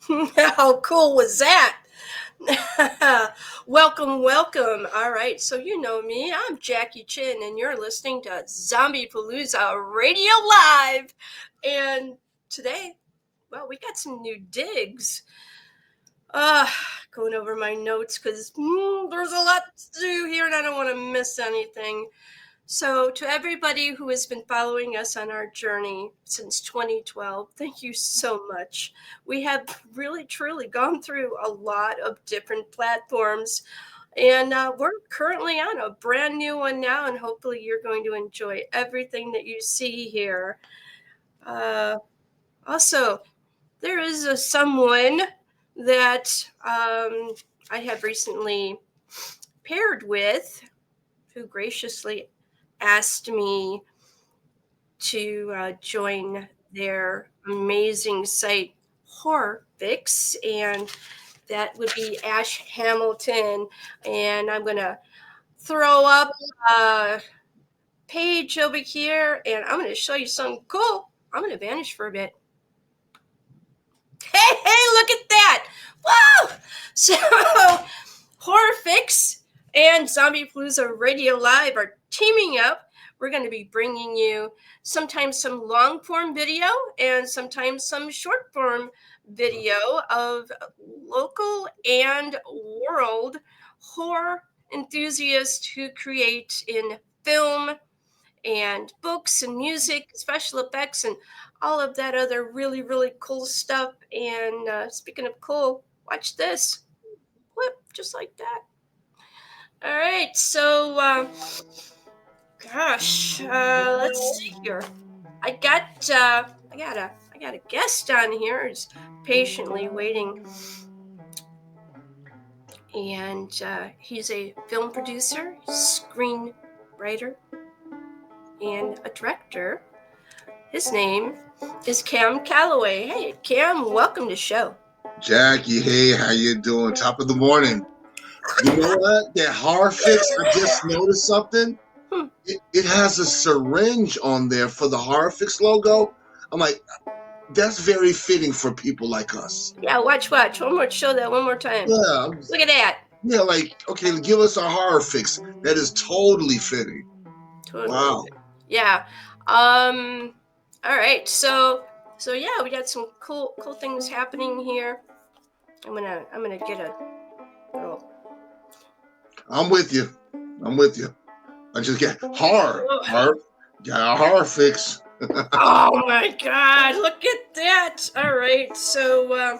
How cool was that? Welcome, welcome. All right, so you know me. I'm Jackie Chin, and you're listening to Zombiepalooza Radio Live. And today, well, we got some new digs. Uh, Going over my notes because there's a lot to do here, and I don't want to miss anything. So, to everybody who has been following us on our journey since 2012, thank you so much. We have really, truly gone through a lot of different platforms, and we're currently on a brand new one now, and hopefully, you're going to enjoy everything that you see here. Uh, Also, there is someone that I have recently paired with who graciously asked me to join their amazing site Horror Fix, and that would be Ash Hamilton. And I'm gonna throw up a page over here, and I'm gonna show you something cool. I'm gonna vanish for a bit. Hey, look at that! Whoa! So, Horror Fix and Zombiepalooza Radio Live are teaming up. We're going to be bringing you sometimes some long form video and sometimes some short form video of local and world horror enthusiasts who create in film and books and music, special effects, and all of that other really, really cool stuff. And speaking of cool, watch this. Flip, just like that. All right, so let's see here. I got a guest on here. Is patiently waiting, and he's a film producer, screenwriter, and a director. His name is Cam Calloway. Hey, Cam, welcome to the show. Jackie, hey, how you doing? Top of the morning. You know what? That horror fix, I just noticed something. It has a syringe on there for the horror fix logo. I'm like, that's very fitting for people like us. Yeah, watch. One more, show that one more time. Yeah. Look at that. Yeah, like, okay, give us a horror fix. That is totally fitting. Totally. Wow. Yeah. All right. So yeah, we got some cool things happening here. I'm gonna get a little. I'm with you. I just get horror. Got a horror fix. Oh my God! Look at that. All right. So I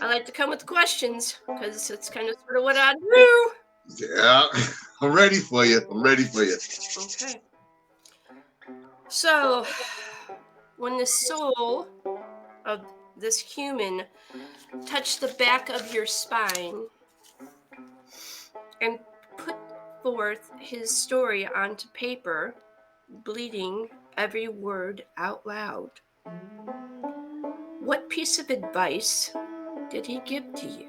like to come with questions because it's kind of sort of what I do. Yeah, I'm ready for you. Okay. So, when the soul of this human touched the back of your spine and put forth his story onto paper, bleeding every word out loud, what piece of advice did he give to you?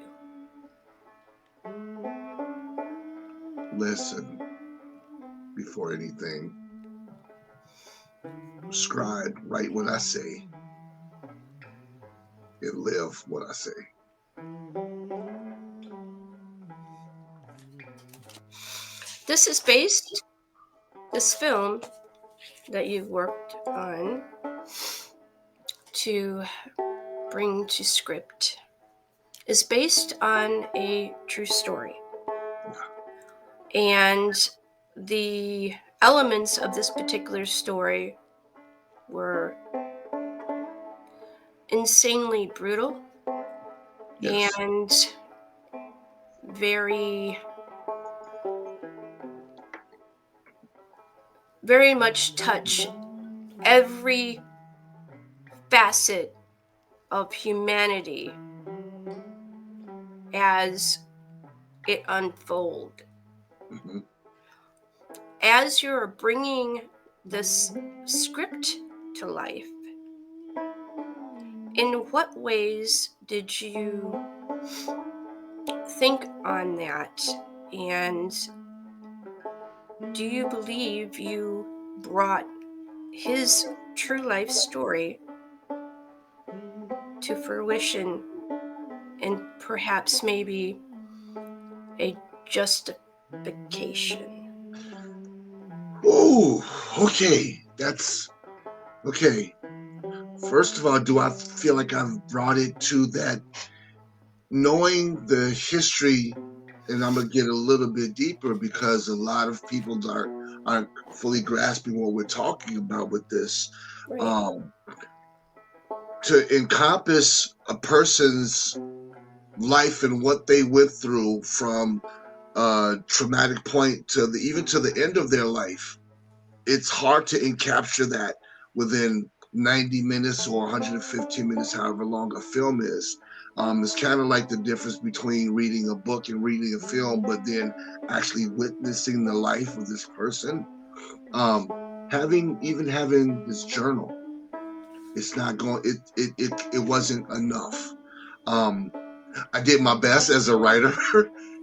Listen before anything. Scribe, write what I say, and live what I say. This film that you've worked on to bring to script is based on a true story. And the elements of this particular story were insanely brutal. Yes. And very, very much touch every facet of humanity as it unfolds. Mm-hmm. As you're bringing this script to life, in what ways did you think on that? And do you believe you brought his true life story to fruition and perhaps maybe a justification? Oh, okay. That's okay. First of all, do I feel like I've brought it to that? Knowing the history, and I'm gonna get a little bit deeper because a lot of people aren't fully grasping what we're talking about with this. Right. To encompass a person's life and what they went through from a traumatic point to even to the end of their life, it's hard to encapture that within 90 minutes or 115 minutes, however long a film is. It's kind of like the difference between reading a book and reading a film, but then actually witnessing the life of this person. Having this journal, it's not going. It wasn't enough. I did my best as a writer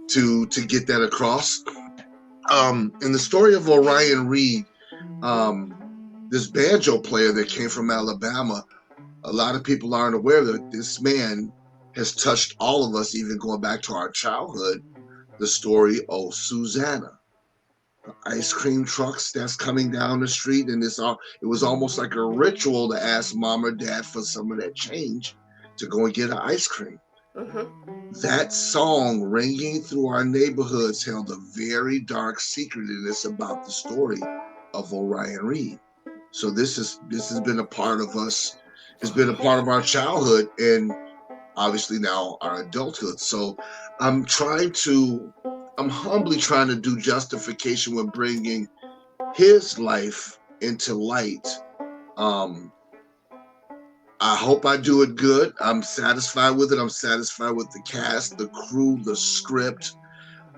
to get that across. In the story of Orion Reed, this banjo player that came from Alabama, a lot of people aren't aware that this man has touched all of us, even going back to our childhood. The story of Susanna, the ice cream trucks that's coming down the street, and it was almost like a ritual to ask mom or dad for some of that change to go and get an ice cream. Mm-hmm. That song ringing through our neighborhoods held a very dark secret, and it's about the story of Orion Reed. So this has been a part of us. It's been a part of our childhood and obviously now our adulthood. So I'm humbly trying to do justification with bringing his life into light. I hope I do it good. I'm satisfied with it. I'm satisfied with the cast, the crew, the script.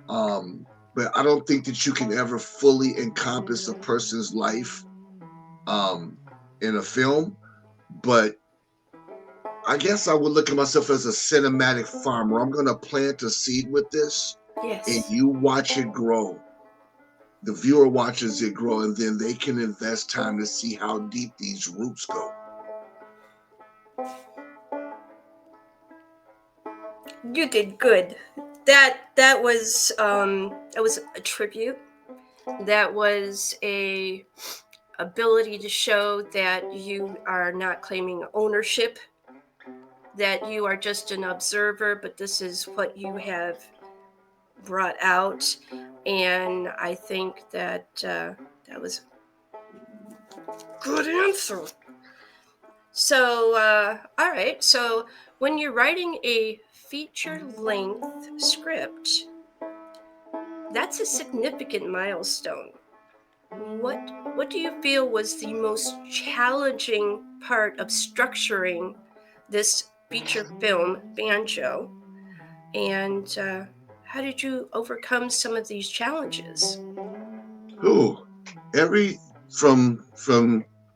But I don't think that you can ever fully encompass a person's life in a film. But I guess I would look at myself as a cinematic farmer. I'm going to plant a seed with this, Yes. and you watch it grow. The viewer watches it grow, and then they can invest time to see how deep these roots go. You did good. That was a tribute. That was a ability to show that you are not claiming ownership, that you are just an observer, but this is what you have brought out. And I think that that was a good answer. So, all right. So when you're writing a feature-length script, that's a significant milestone. What do you feel was the most challenging part of structuring this feature film, Banjo? And how did you overcome some of these challenges? Ooh, from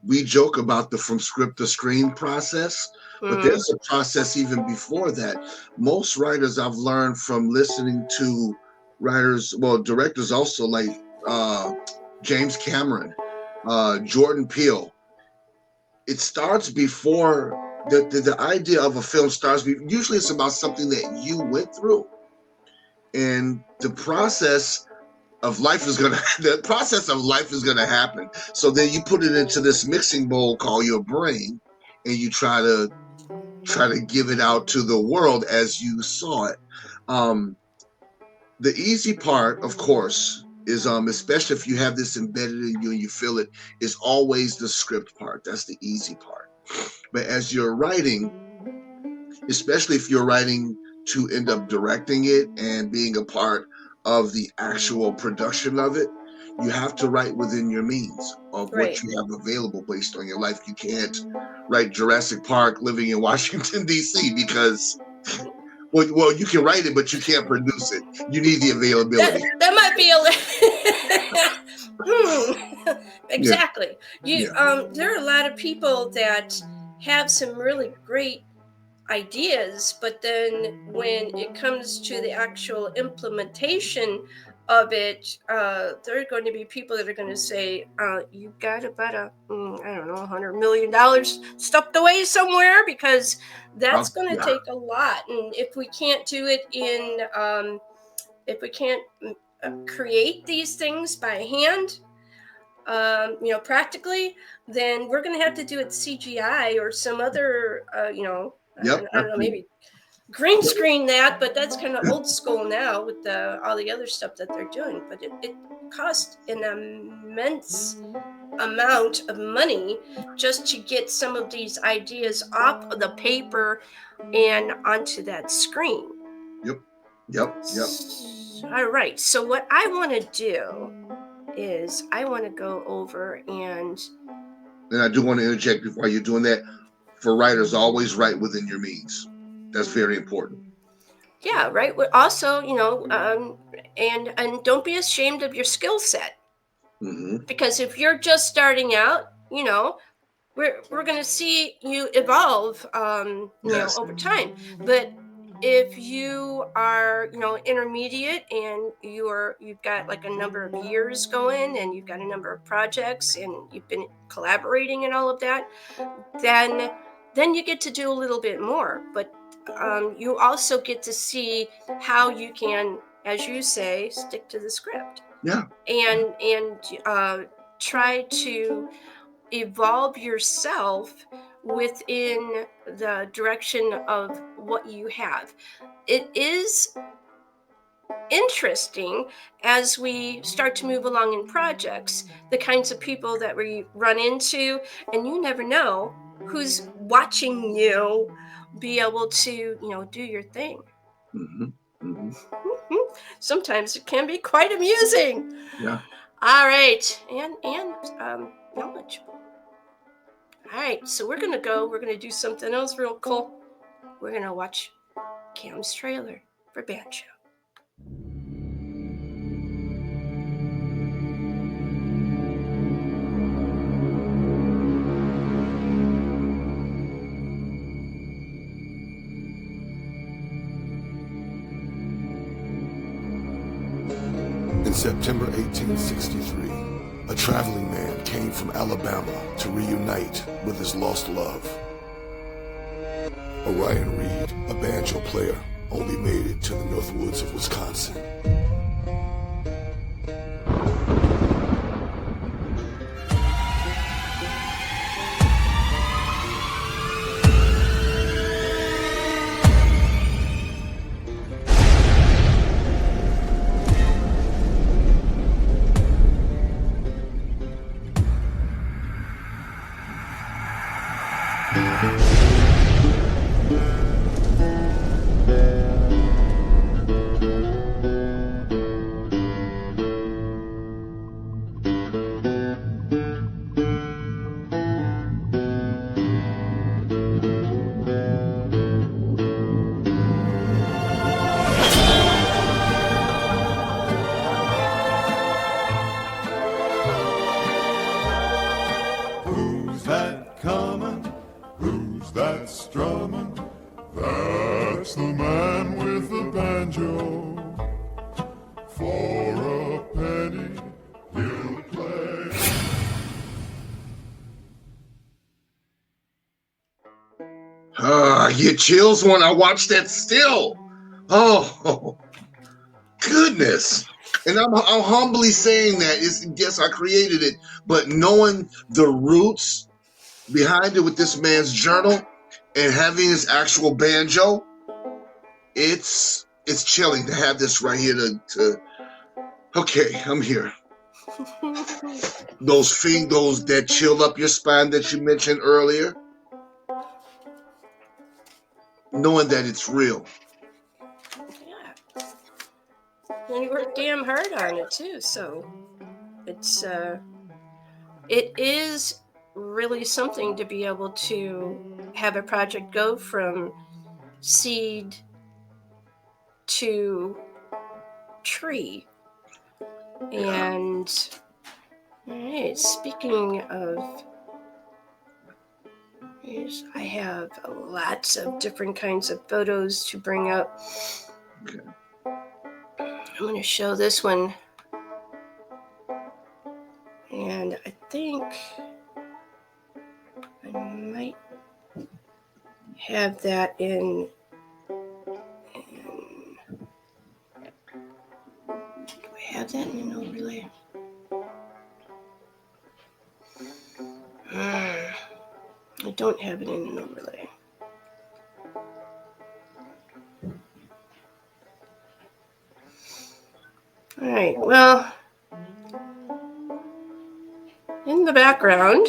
we joke about the from script to screen process, but there's a process even before that. Most writers I've learned from listening to directors also, like James Cameron, Jordan Peele. It starts before the idea of a film starts. Usually it's about something that you went through, and the process of life is gonna happen. So then you put it into this mixing bowl called your brain, and you try to give it out to the world as you saw it. The easy part, of course, is especially if you have this embedded in you and you feel it, is always the script part. That's the easy part. But as you're writing, especially if you're writing to end up directing it and being a part of the actual production of it, you have to write within your means of what you have available based on your life. You can't write Jurassic Park living in Washington, D.C. because, well, you can write it, but you can't produce it. You need the availability. That might be exactly. There are a lot of people that have some really great ideas, but then when it comes to the actual implementation of it, there are going to be people that are going to say, you got about $100 million stuffed away somewhere, because that's going to take a lot. And if we can't do it if we can't create these things by hand, practically, then we're going to have to do it CGI or some other, I don't know, maybe green screen that, but that's kind of old school now with all the other stuff that they're doing. But it costs an immense amount of money just to get some of these ideas off of the paper and onto that screen. Yep. All right. So what I want to do is I want to go over and I do want to interject before you're doing that. For writers, always write within your means. That's very important. Yeah, right. Also, and don't be ashamed of your skill set. Mm-hmm. Because if you're just starting out, we're going to see you evolve, over time. But if you are, intermediate, and you've got like a number of years going, and you've got a number of projects, and you've been collaborating and all of that, then you get to do a little bit more. But you also get to see how you can, as you say, stick to the script. Yeah. And try to evolve yourself within the direction of what you have. It is interesting as we start to move along in projects, the kinds of people that we run into, and you never know who's watching you be able to, do your thing. Mm-hmm. Mm-hmm. Sometimes it can be quite amusing. Yeah. All right, and knowledgeable. All right, so we're gonna do something else real cool. We're gonna watch Cam's trailer for Banjo. In September 1863, a traveling man came from Alabama to reunite with his lost love. Orion Reed, a banjo player, only made it to the North Woods of Wisconsin. I get chills when I watch that still. Oh, goodness. And I'm humbly saying that. Yes, I created it, but knowing the roots behind it with this man's journal and having his actual banjo, it's chilling to have this right here to okay, I'm here. Those that chill up your spine that you mentioned earlier, knowing that it's real. Yeah. And you work damn hard on it too, so it is really something to be able to have a project go from seed to tree. And all right, speaking of, I have lots of different kinds of photos to bring up. Okay. I'm going to show this one might have that in. Do I have that in an overlay? I don't have it in an overlay. All right, well, in the background,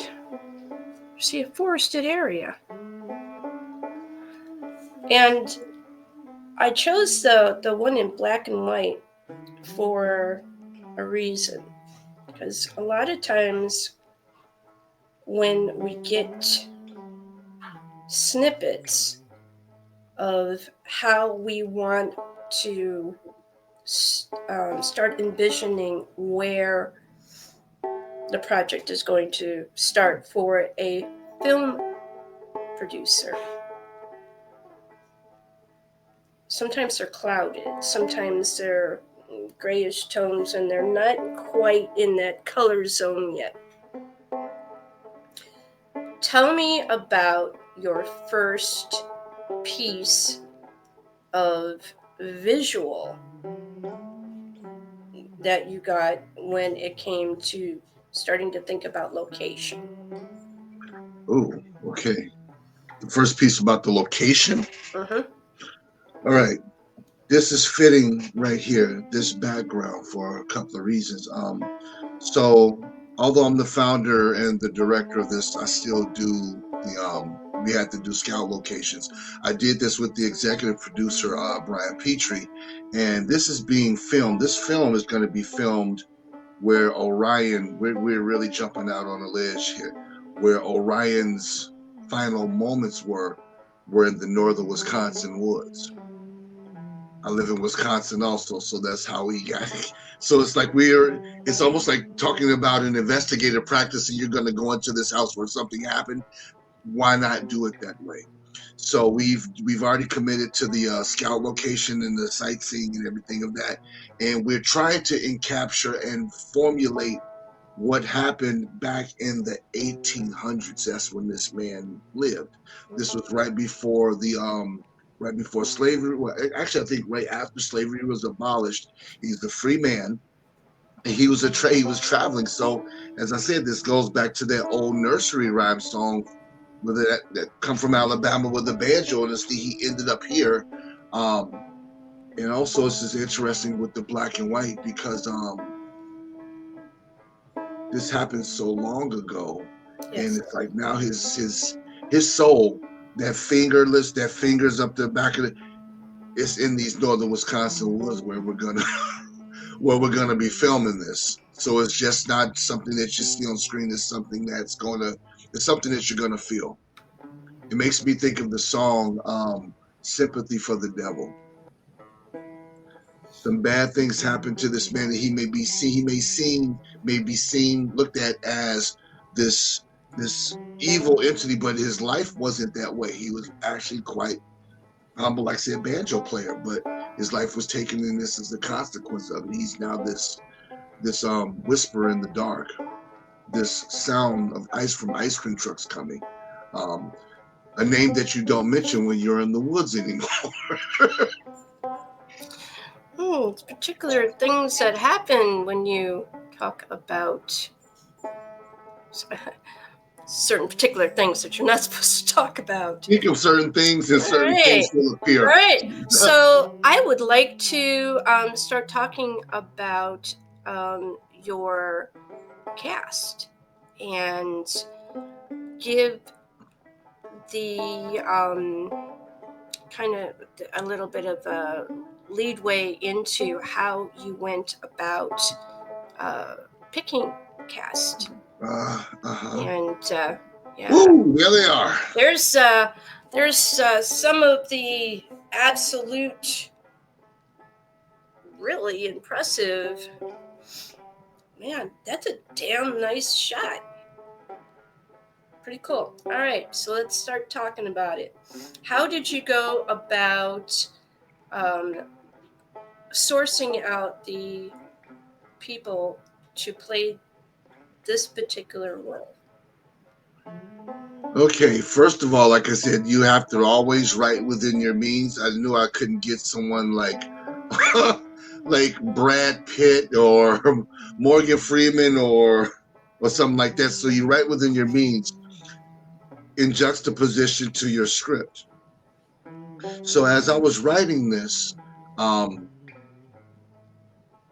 you see a forested area. And I chose the one in black and white for a reason. Because a lot of times when we get snippets of how we want to start envisioning where the project is going to start for a film producer. Sometimes they're clouded, sometimes they're grayish tones, and they're not quite in that color zone yet. Tell me about your first piece of visual that you got when it came to starting to think about location. Oh, okay. The first piece about the location. Uh-huh. All right. This is fitting right here, this background, for a couple of reasons. So although I'm the founder and the director of this, I still do we had to do scout locations. I did this with the executive producer, Brian Petrie, and this is being filmed. This film is going to be filmed where Orion, we're really jumping out on a ledge here, where Orion's final moments were in the northern Wisconsin woods. I live in Wisconsin also, so that's how we got it. So it's like it's almost like talking about an investigative practice, and you're going to go into this house where something happened. Why not do it that way? So we've already committed to the scout location and the sightseeing and everything of that, and we're trying to capture and formulate what happened back in the 1800s. That's when this man lived. This was right before slavery. Well, actually, I think right after slavery was abolished. He's a free man, and he was traveling. So, as I said, this goes back to that old nursery rhyme song, with that come from Alabama with a banjo, and he ended up here. And also, this is interesting with the black and white because this happened so long ago, Yes. and it's like now his soul, that fingers up the back of it's in these northern Wisconsin woods where we're gonna be filming this. So it's just not something that you see on screen. It's something it's something that you're gonna feel. It makes me think of the song "Sympathy for the Devil." Some bad things happen to this man that he may be seen, looked at as this evil entity, but his life wasn't that way. He was actually quite humble, like I said, banjo player, but his life was taken, and this is the consequence of it. He's now this whisper in the dark, this sound of ice from ice cream trucks coming, a name that you don't mention when you're in the woods anymore. It's particular things that happen when you talk about certain particular things that you're not supposed to talk about. Speak of certain things, and certain things will appear. Right. So I would like to start talking about your cast and give the kind of a little bit of a leadway into how you went about picking cast. And yeah. Ooh, there they are. There's some of the absolute really impressive. Man, that's a damn nice shot. Pretty cool. All right, so let's start talking about it. How did you go about sourcing out the people to play this particular role? Okay, first of all, like I said, you have to always write within your means. I knew I couldn't get someone like like Brad Pitt or Morgan Freeman or something like that. So you write within your means in juxtaposition to your script. So as I was writing this, um,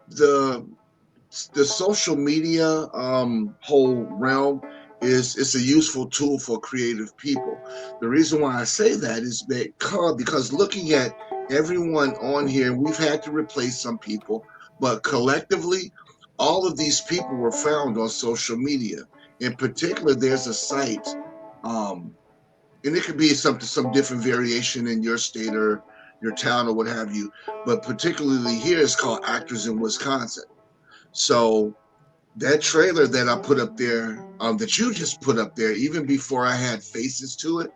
the the social media whole realm is it's a useful tool for creative people. The reason why I say that is because looking at everyone on here, we've had to replace some people, but collectively, all of these people were found on social media. In particular, there's a site, um, and it could be some different variation in your state or your town or what have you, but particularly here, it's called Actors in Wisconsin. So that trailer that I put up there, that you just put up there, even before I had faces to it,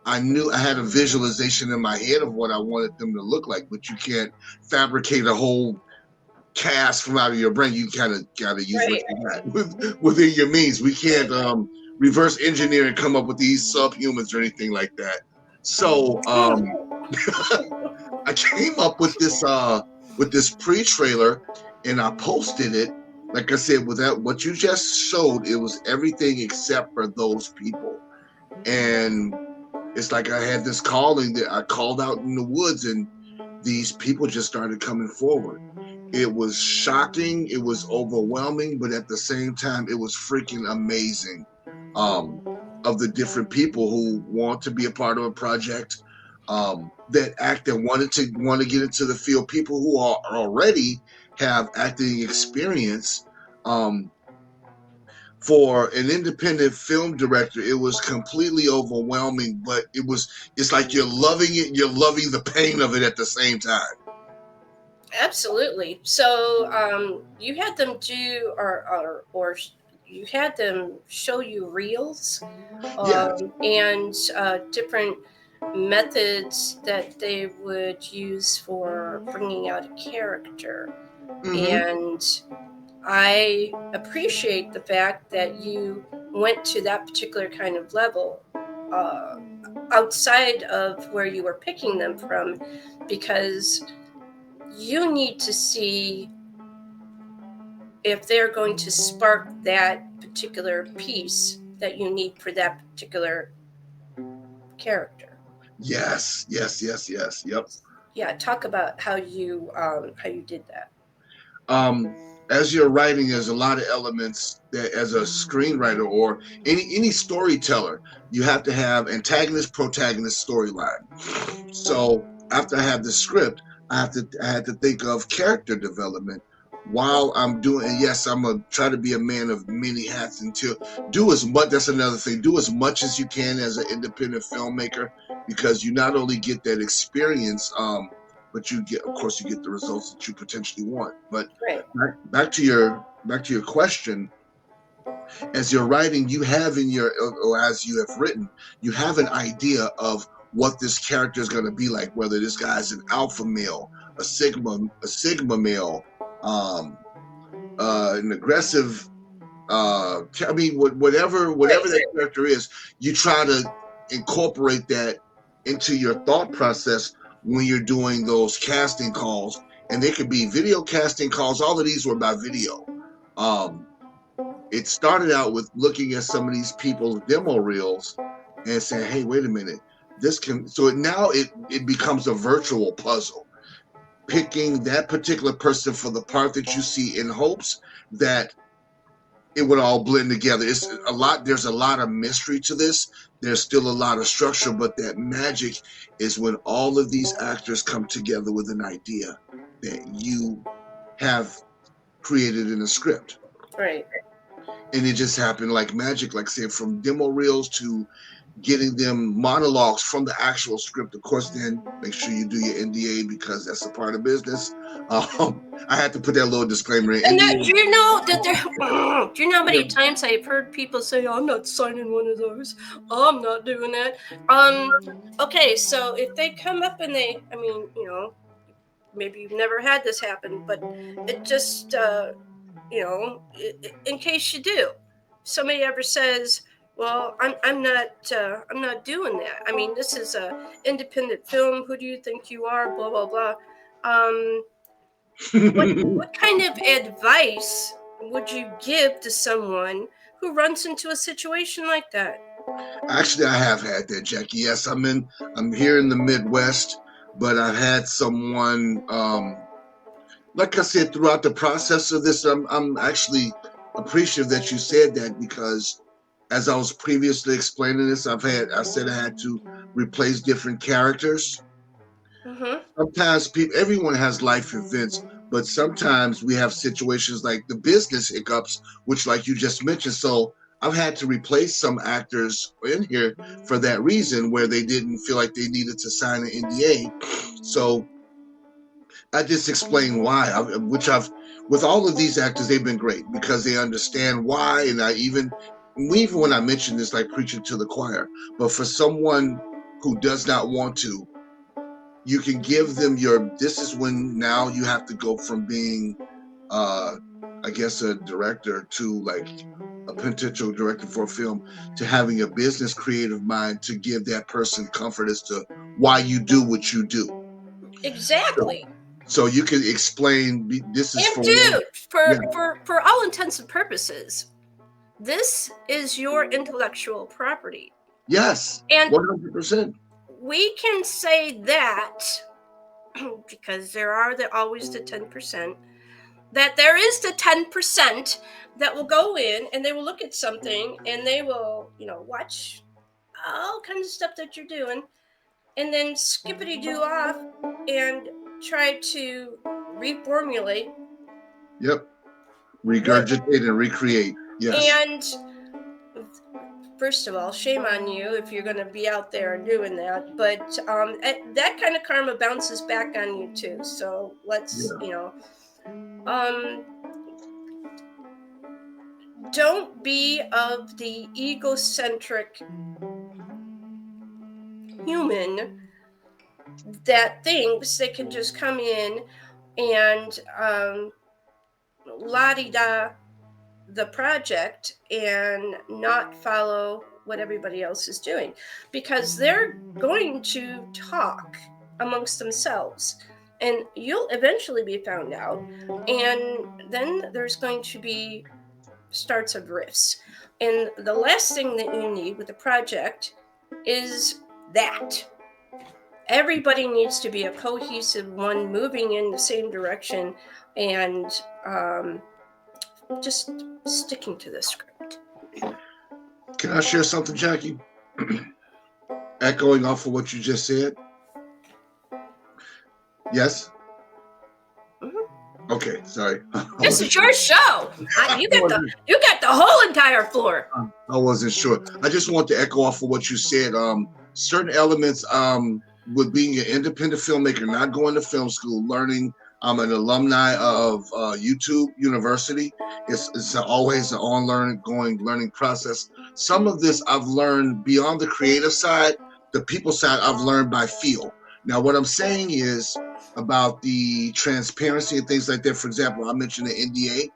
I knew I had a visualization in my head of what I wanted them to look like. But you can't fabricate a whole cast from out of your brain. You kind of gotta use what you got within your means. We can't reverse engineer and come up with these subhumans or anything like that. So I came up with this pre-trailer and I posted it. Like I said, without what you just showed, it was everything except for those people. And it's like I had this calling that I called out in the woods, and these people just started coming forward. It was shocking, it was overwhelming, but at the same time, it was freaking amazing. Of the different people who want to be a part of a project, that act and want to get into the field, people who are already have acting experience. Um, for an independent film director, it was completely overwhelming, but it's like you're loving it, you're loving the pain of it at the same time. Absolutely. So you had them do or you had them show you reels and different methods that they would use for bringing out a character. And I appreciate the fact that you went to that particular kind of level outside of where you were picking them from, because you need to see if they're going to spark that particular piece that you need for that particular character. Yes. Yep. Yeah, talk about how you did that. As you're writing, there's a lot of elements that, as a screenwriter or any storyteller, you have to have antagonist, protagonist, storyline. So after I have the script, I had to think of character development while I'm doing. And yes, I'm gonna try to be a man of many hats and do as much. That's another thing. Do as much as you can as an independent filmmaker, because you not only get that experience, but you get the results that you potentially want. But back to your question, as you're writing, you have or as you have written, you have an idea of what this character is going to be like, whether this guy's an alpha male, a sigma male, an aggressive, whatever that character is, you try to incorporate that into your thought process when you're doing those casting calls. And they could be video casting calls. All of these were by video. It started out with looking at some of these people's demo reels and saying, hey, wait a minute, now it becomes a virtual puzzle, picking that particular person for the part that you see in hopes that it would all blend together. There's a lot of mystery to this. There's still a lot of structure, but that magic is when all of these actors come together with an idea that you have created in a script. Right. And it just happened like magic, like say from demo reels to getting them monologues from the actual script. Of course, then make sure you do your NDA, because that's a part of business. I had to put that little disclaimer in. And do you know how many times I've heard people say, I'm not signing one of those, I'm not doing that. Okay, so if they come up and maybe you've never had this happen, but it just in case you do, somebody ever says, Well, I'm not doing that. I mean, this is a independent film. Who do you think you are? Blah blah blah. What kind of advice would you give to someone who runs into a situation like that? Actually, I have had that, Jackie. Yes, I'm here in the Midwest, but I've had someone, like I said, throughout the process of this, I'm actually appreciative that you said that, because as I was previously explaining this, I said I had to replace different characters. Mm-hmm. Sometimes everyone has life events, but sometimes we have situations like the business hiccups, which, like you just mentioned. So I've had to replace some actors in here for that reason, where they didn't feel like they needed to sign an NDA. So I just explained why, with all of these actors, they've been great because they understand why. And even when I mentioned this, like preaching to the choir, but for someone who does not want to, you can give them this is when now you have to go from being, I guess, a director to like a potential director for a film, to having a business creative mind to give that person comfort as to why you do what you do. Exactly. So you can explain this is for all intents and purposes, this is your intellectual property. Yes, and 100%. We can say that because there are always the 10%, that there is the 10% that will go in and they will look at something and they will, watch all kinds of stuff that you're doing, and then skippity-doo off and try to reformulate. Yep. Regurgitate and recreate. Yes. And first of all, shame on you if you're going to be out there doing that. But that kind of karma bounces back on you too. So let's, don't be of the egocentric human that thinks they can just come in and la-di-da the project and not follow what everybody else is doing, because they're going to talk amongst themselves and you'll eventually be found out, and then there's going to be starts of rifts. And the last thing that you need with a project is that. Everybody needs to be a cohesive one, moving in the same direction, and just sticking to the script. Can I share something, Jackie? Echoing off of what you just said. Yes? Mm-hmm. Okay, sorry. This is your show. You got the whole entire floor. I wasn't sure. I just want to echo off of what you said. Certain elements with being an independent filmmaker, not going to film school, learning. I'm an alumni of YouTube University. It's always an ongoing learning process. Some of this I've learned beyond the creative side. The people side I've learned by feel. Now, what I'm saying is about the transparency and things like that. For example, I mentioned the NDA.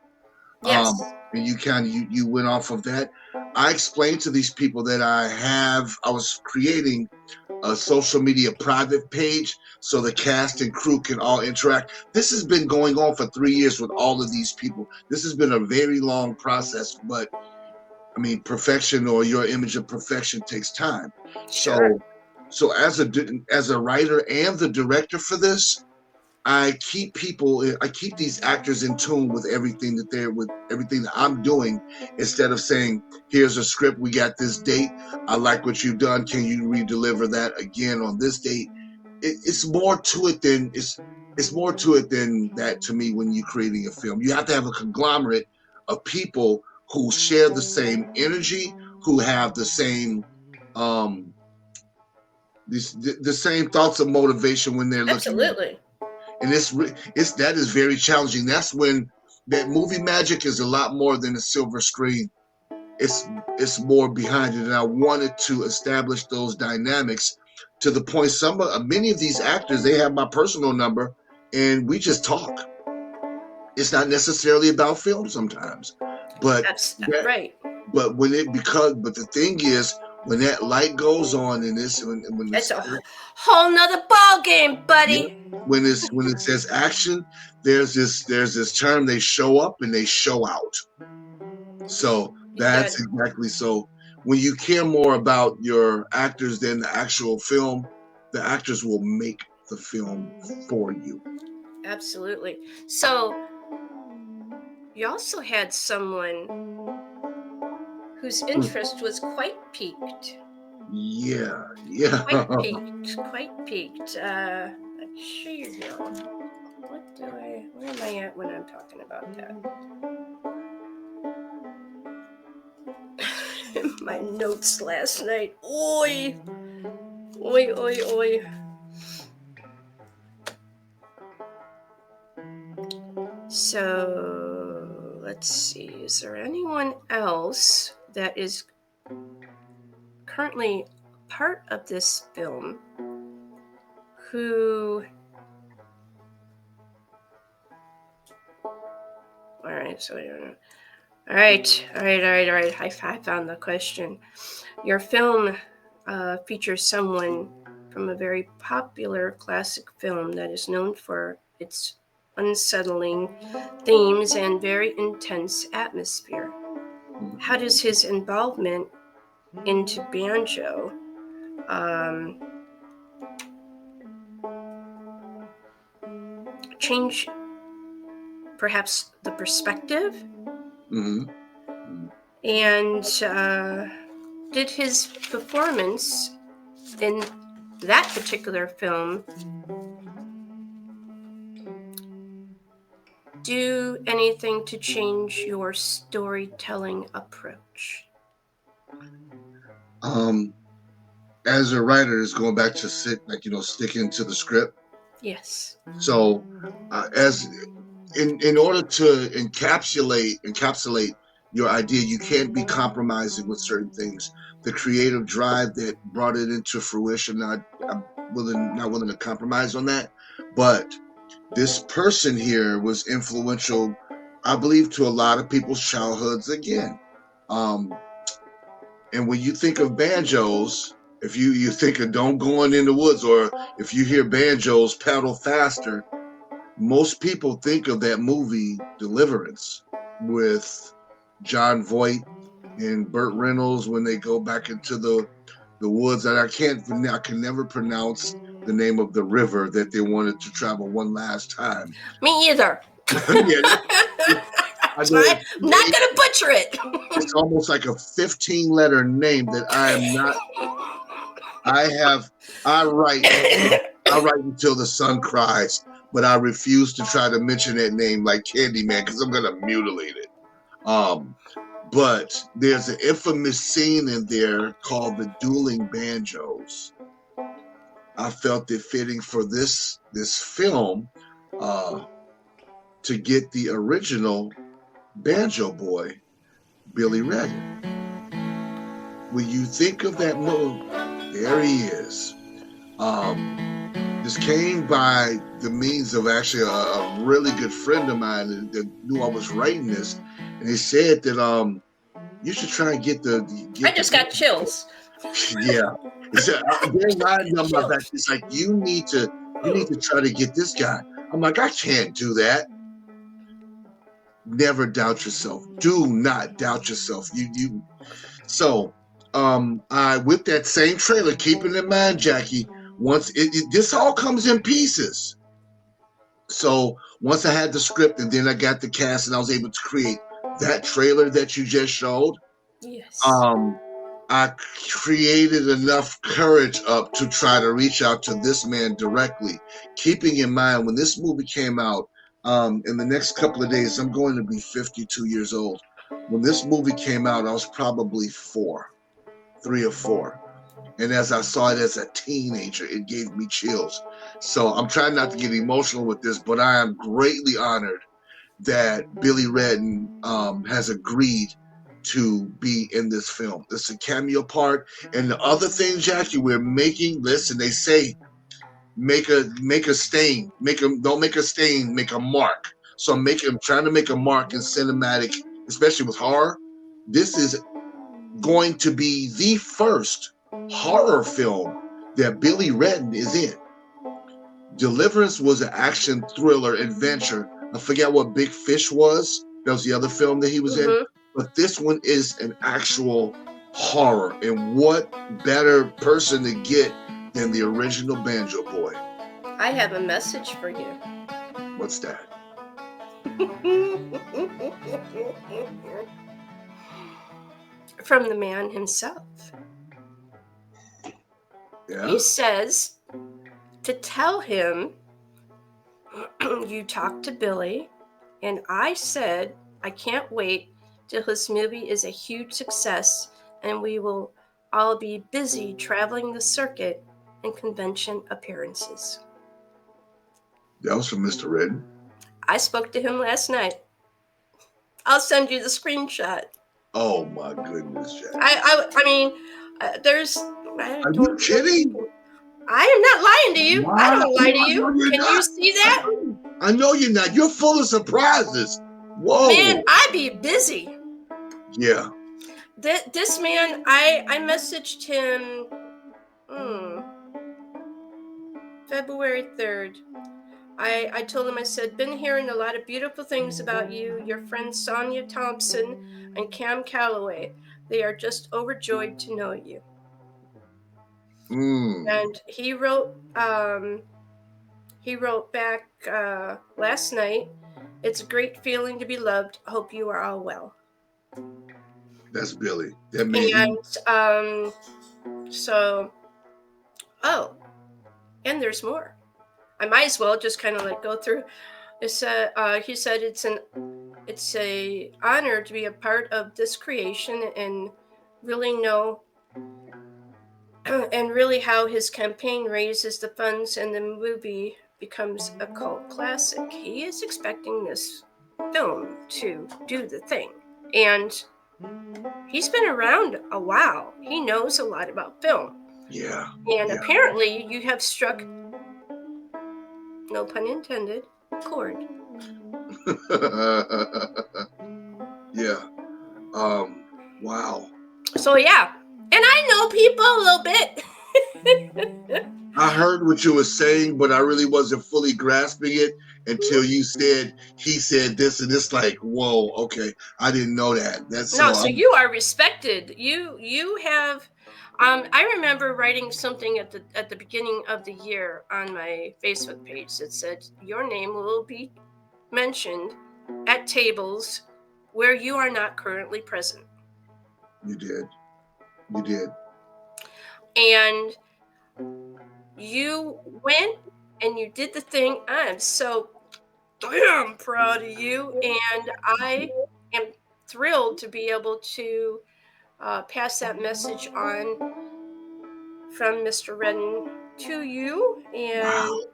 Yes. And you went off of that. I explained to these people that I was creating a social media private page so the cast and crew can all interact. This has been going on for 3 years with all of these people. This has been a very long process, but I mean, perfection, or your image of perfection, takes time. Sure. So as a writer and the director for this, I keep these actors in tune with everything that I'm doing, instead of saying, here's a script, we got this date, I like what you've done, can you redeliver that again on this date? It's more to it than that to me. When you're creating a film, you have to have a conglomerate of people who share the same energy, who have the same the same thoughts of motivation when they're looking. Absolutely. And that is very challenging. That's when that movie magic is a lot more than a silver screen. It's more behind it. And I wanted to establish those dynamics to the point many of these actors, they have my personal number and we just talk. It's not necessarily about film sometimes, but that's right. but but the thing is, when that light goes on in this, when It's a whole nother ball game, buddy. when it says action, there's this term, they show up and they show out. So that's exactly so. When you care more about your actors than the actual film, the actors will make the film for you. Absolutely. So you also had someone whose interest was quite piqued. Yeah. Quite peaked. Let's see here. Where am I at when I'm talking about that? My notes last night. Oi. So, let's see. Is there anyone else that is currently part of this film who... All right. I found the question. Your film features someone from a very popular classic film that is known for its unsettling themes and very intense atmosphere. How does his involvement into banjo change perhaps the perspective? Mm-hmm. And did his performance in that particular film do anything to change your storytelling approach? As a writer, is going back to sticking to the script. Yes. So, as in order to encapsulate your idea, you can't be compromising with certain things. The creative drive that brought it into fruition, I'm not willing to compromise on that. But this person here was influential, I believe, to a lot of people's childhoods again. And when you think of banjos, if you think of Don't Go in the Woods, or if you hear banjos, Paddle Faster, most people think of that movie Deliverance with John Voight and Burt Reynolds when they go back into the woods. And I can never pronounce the name of the river that they wanted to travel one last time. Me either. I'm not going to butcher it. It's almost like a 15-letter name that I am not. I write until the sun cries, but I refuse to try to mention that name like Candyman because I'm going to mutilate it. But there's an infamous scene in there called the Dueling Banjos. I felt it fitting for this film to get the original banjo boy, Billy Redden. When you think of that movie, there he is. This came by the means of actually a really good friend of mine that knew I was writing this, and he said that you should try and get I just got chills. Yeah, he said they're riding on my back. It's like you need to try to get this guy. I'm like, I can't do that. Never doubt yourself. Do not doubt yourself. You. So, I with that same trailer, keeping in mind, Jackie, once this all comes in pieces. So once I had the script and then I got the cast and I was able to create that trailer that you just showed. Yes. I created enough courage up to try to reach out to this man directly, keeping in mind when this movie came out. In the next couple of days, I'm going to be 52 years old. When this movie came out, I was probably 3 or 4. And as I saw it as a teenager, it gave me chills. So I'm trying not to get emotional with this, but I am greatly honored that Billy Redden has agreed to be in this film. It's a cameo part. And the other thing, Jackie, we're making, listen, they say, make a stain. Don't make a stain, make a mark. So I'm trying to make a mark in cinematic, especially with horror. This is going to be the first horror film that Billy Redden is in. Deliverance was an action thriller adventure. I forget what Big Fish was. That was the other film that he was in. But this one is an actual horror. And what better person to get than the original Banjo Boy? I have a message for you. What's that? From the man himself. Yeah. He says to tell him you talked to Billy, and I said I can't wait till his movie is a huge success and we will all be busy traveling the circuit and convention appearances. That was from Mr. Redden. I spoke to him last night. I'll send you the screenshot. Oh my goodness, Jack. I mean, there's. Are you kidding? I am not lying to you. Wow. I don't lie to you. Can not. You see that? I know you're not. You're full of surprises. Whoa. Man, I be busy. Yeah. This man, I messaged him February 3rd. I told him, I said, been hearing a lot of beautiful things about you, your friends Sonia Thompson and Cam Calloway. They are just overjoyed to know you. And he wrote back last night, it's a great feeling to be loved. Hope you are all well. That's Billy. That means and there's more. I might as well just kind of like go through. He said it's a honor to be a part of this creation and really know and really how his campaign raises the funds and the movie becomes a cult classic. He is expecting this film to do the thing, and he's been around a while. He knows a lot about film. Yeah. And apparently you have struck, no pun intended, chord. Yeah. Wow. So yeah. And I know people a little bit. I heard what you were saying, but I really wasn't fully grasping it until you said he said this, and it's like, whoa, okay, I didn't know that. So you are respected. You have. I remember writing something at the beginning of the year on my Facebook page that said your name will be mentioned at tables where you are not currently present. You did. You did. And you went and you did the thing. I'm so damn proud of you. And I am thrilled to be able to pass that message on from Mr. Redden to you. And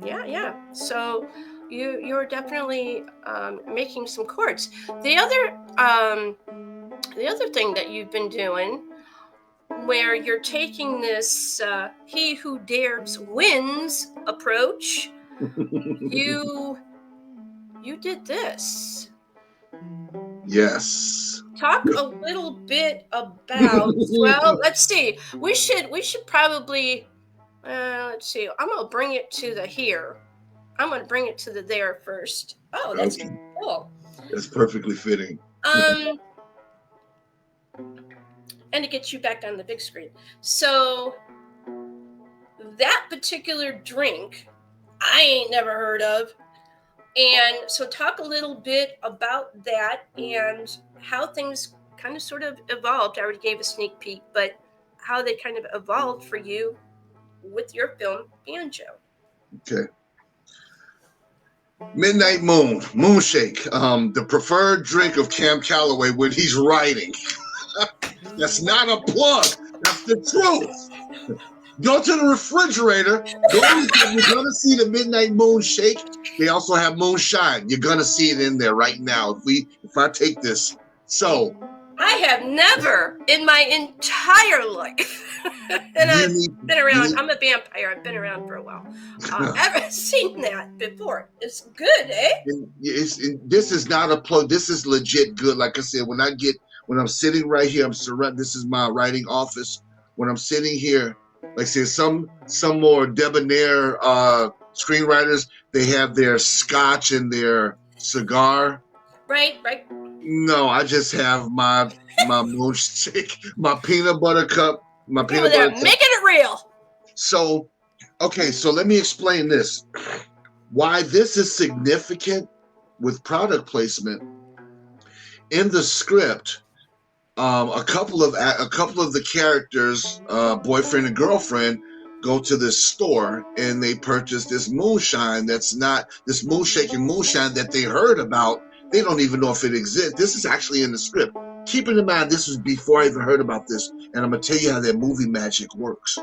yeah. So you're definitely making some chords. The other thing that you've been doing, where you're taking this he who dares wins approach, you did this. Yes. Talk a little bit about, well, let's see. We should probably, let's see. I'm going to bring it to the here. I'm going to bring it to the there first. Oh, that's cool. That's perfectly fitting. And to get you back on the big screen. So that particular drink, I ain't never heard of. And so talk a little bit about that and how things kind of sort of evolved. I already gave a sneak peek, but how they kind of evolved for you with your film, Banjo. Okay. Midnight Moonshake, the preferred drink of Cam Calloway when he's writing. That's not a plug. That's the truth. Go to the refrigerator. You're going to see the Midnight Moonshake. They also have Moonshine. You're going to see it in there right now if I take this. So I have never in my entire life, and I've been around, I'm a vampire, I've been around for a while, ever seen that before. It's good, eh? This is not a plug. This is legit good. Like I said, when I get when I'm sitting right here, I'm surrounded. This is my writing office. When I'm sitting here, like I said, some more debonair screenwriters, they have their scotch and their cigar. Right. No, I just have my milkshake, my peanut butter cup, Making it real. So, okay, so let me explain this. Why this is significant with product placement. In the script, a couple of the characters, boyfriend and girlfriend, go to this store and they purchase this moonshine that's not this moonshake and moonshine that they heard about. They don't even know if it exists. This is actually in the script. Keeping in mind, this was before I even heard about this, and I'm gonna tell you how that movie magic works.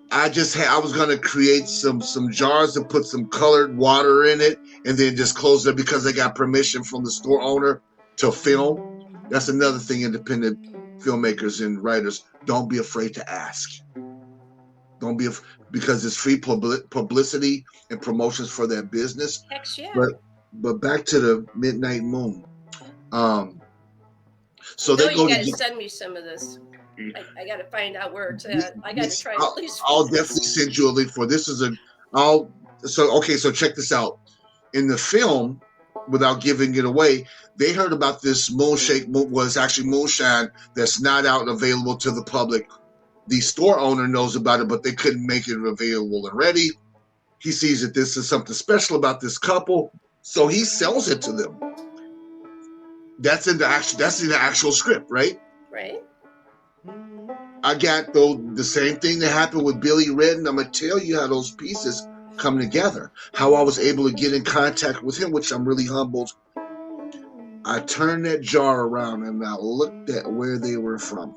I was gonna create some jars and put some colored water in it, and then just close it because I got permission from the store owner to film. That's another thing, independent filmmakers and writers, don't be afraid to ask. Don't be because it's free publicity and promotions for their business. Heck yeah. But back to the Midnight Moon. So no, they go you gotta to send me some of this. I gotta find out where it's at. I gotta try at least. I'll definitely send you a link for this. So check this out. In the film, without giving it away, they heard about this moonshake was actually moonshine that's not out and available to the public. The store owner knows about it, but they couldn't make it available and ready. He sees that this is something special about this couple, so he sells it to them. That's in the actual script, right? Right. I got the same thing that happened with Billy Redden. I'm gonna tell you how those pieces come together. How I was able to get in contact with him, which I'm really humbled. I turned that jar around and I looked at where they were from.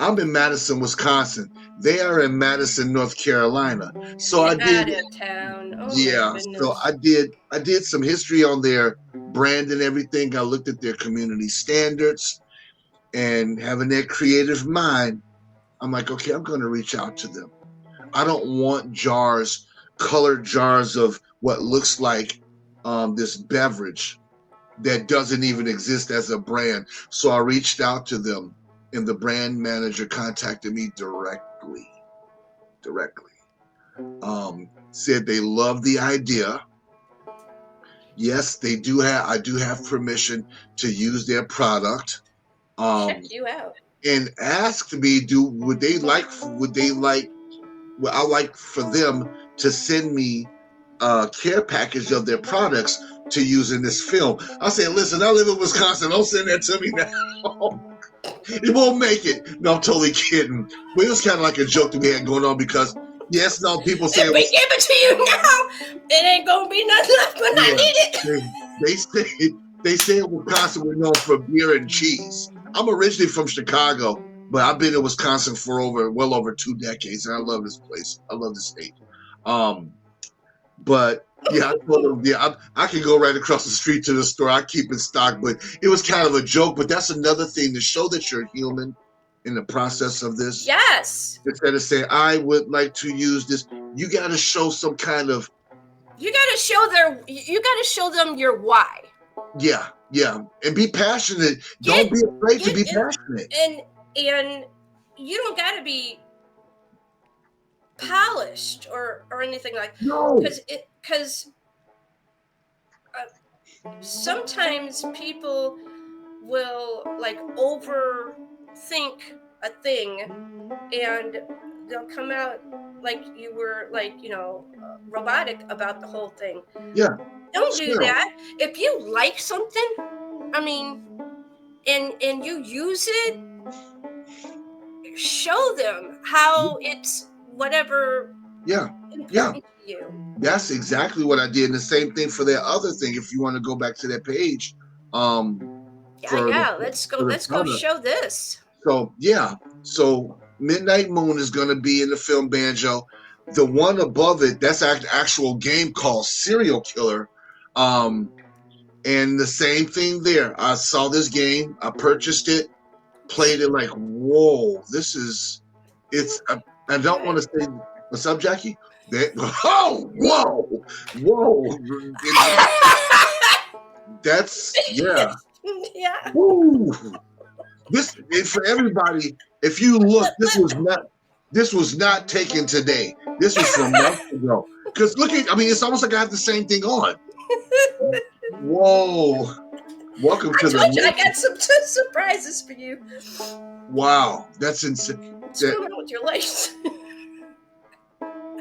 I'm in Madison, Wisconsin. They are in Madison, North Carolina. So I did. Out of town. Oh, yeah. So I did some history on their brand and everything. I looked at their community standards and having their creative mind. I'm like, okay, I'm going to reach out to them. I don't want colored jars of what looks like this beverage that doesn't even exist as a brand. So I reached out to them. And the brand manager contacted me directly. Said they love the idea. Yes, I do have permission to use their product. Check you out. And asked me, would they like I like for them to send me a care package of their products to use in this film. I said, listen, I live in Wisconsin. Don't send that to me now. It won't make it. No, I'm totally kidding. But it was kind of like a joke that we had going on because, yes, no, people say... If we give it to you now, it ain't going to be nothing left when I need it. They say in Wisconsin we're known for beer and cheese. I'm originally from Chicago, but I've been in Wisconsin for well over 2 decades, and I love this place. I love the state. But yeah, I told them, I can go right across the street to the store. I keep in stock, but it was kind of a joke. But that's another thing to show that you're human in the process of this. Yes. Instead of saying, I would like to use this, you got to show some kind of. You got to show them your why. Yeah, and be passionate. Don't be afraid to be passionate. And you don't got to be polished or anything like that. No. Because sometimes people will like overthink a thing and they'll come out like you were robotic about the whole thing. Yeah. Don't do that. If you like something, I mean, and you use it, show them how it's whatever. Yeah. You. That's exactly what I did. And the same thing for that other thing. If you want to go back to that page. Let's go show this. So Midnight Moon is going to be in the film Banjo. The one above it, that's an actual game called Serial Killer. And the same thing there. I saw this game. I purchased it, played it like, whoa, I don't want to say, what's up, Jackie? Whoa. That's, yeah. Yeah. Woo. This for everybody. If you look, this was not taken today. This was from months ago. Because look at, I mean, it's almost like I have the same thing on. Whoa. Welcome to I told you I the. got some surprises for you. Wow, that's insane. What's going on with your legs?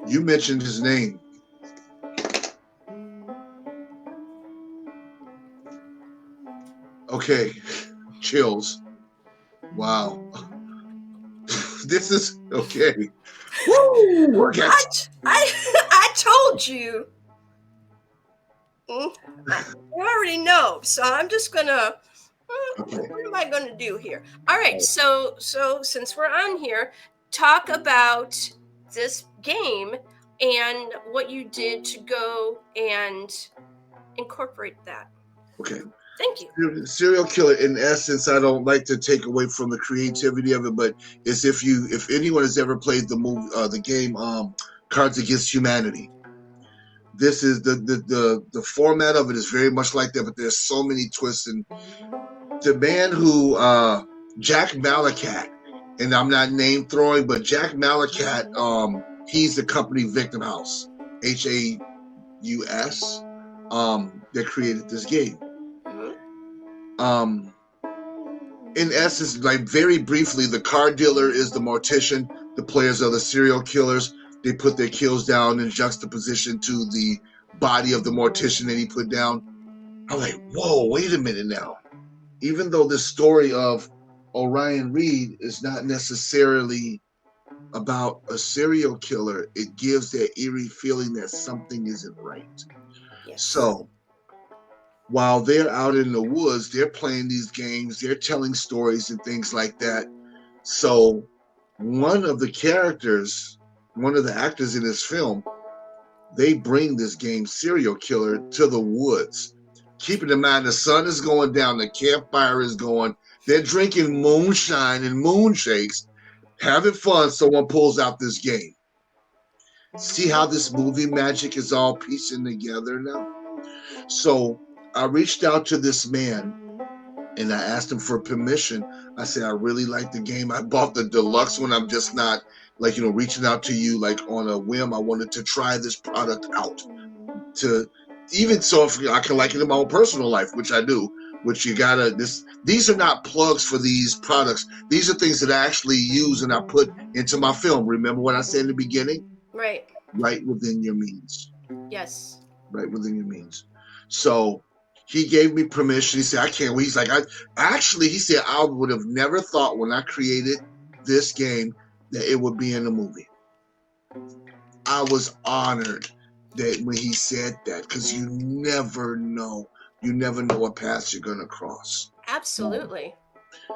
You mentioned his name. Okay, chills. Wow. This is okay. Woo! I told you. I already know, so I'm just gonna. What am I gonna do here? All right, so since we're on here, talk about this game and what you did to go and incorporate that. Okay. Thank you. Serial killer, in essence, I don't like to take away from the creativity of it, but it's if anyone has ever played the game Cards Against Humanity, this is the format of it is very much like that, but there's so many twists. And the man who Jack Malacat, and I'm not name throwing, but Jack Malacat, he's the company Victim House, HAUS, that created this game. In essence, like very briefly, the car dealer is the mortician, the players are the serial killers. They put their kills down in juxtaposition to the body of the mortician that he put down. I'm like, whoa, wait a minute now. Even though the story of Orion Reed is not necessarily about a serial killer, it gives that eerie feeling that something isn't right. Yes. So while they're out in the woods, they're playing these games, they're telling stories and things like that. So one of the actors in this film, they bring this game Serial Killer to the woods. Keeping in mind the sun is going down, the campfire is going, they're drinking moonshine and moonshakes, having fun. Someone pulls out this game. See how this movie magic is all piecing together now? So I reached out to this man and I asked him for permission. I said, I really like the game. I bought the deluxe one. I'm just not reaching out to you like on a whim. I wanted to try this product out to even so if I can like it in my own personal life, which I do, which these are not plugs for these products. These are things that I actually use and I put into my film. Remember what I said in the beginning? Right. Right within your means. Yes. Right within your means. So he gave me permission. He said, I can't wait. He's like, he said, I would have never thought when I created this game that it would be in a movie. I was honored that when he said that, because you never know what paths you're going to cross. Absolutely.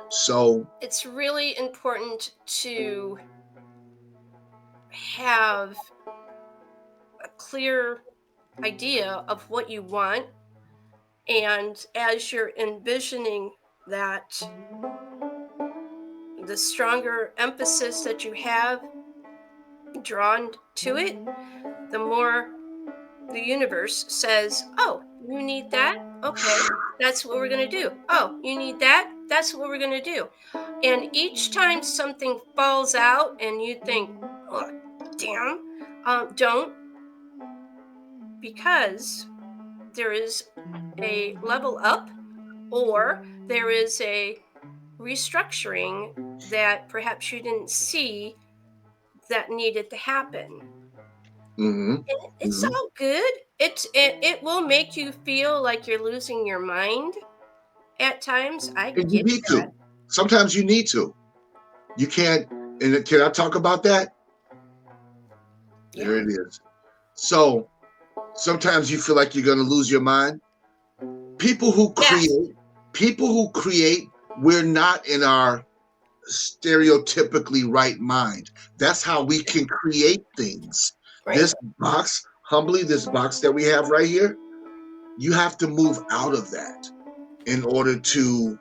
So it's really important to have a clear idea of what you want. And as you're envisioning that, the stronger emphasis that you have drawn to it, the more the universe says, oh, you need that? Okay, that's what we're going to do. Oh, you need that? That's what we're going to do. And each time something falls out and you think, oh, damn, don't. Because there is a level up or there is a restructuring that perhaps you didn't see that needed to happen. Mm-hmm. And it's all good. It will make you feel like you're losing your mind at times. I get you need that. To. Sometimes you need to. You can't. And can I talk about that? Yeah. There it is. So sometimes you feel like you're going to lose your mind. People who create, we're not in our stereotypically right mind. That's how we can create things. Right. This box that we have right here, you have to move out of that in order to,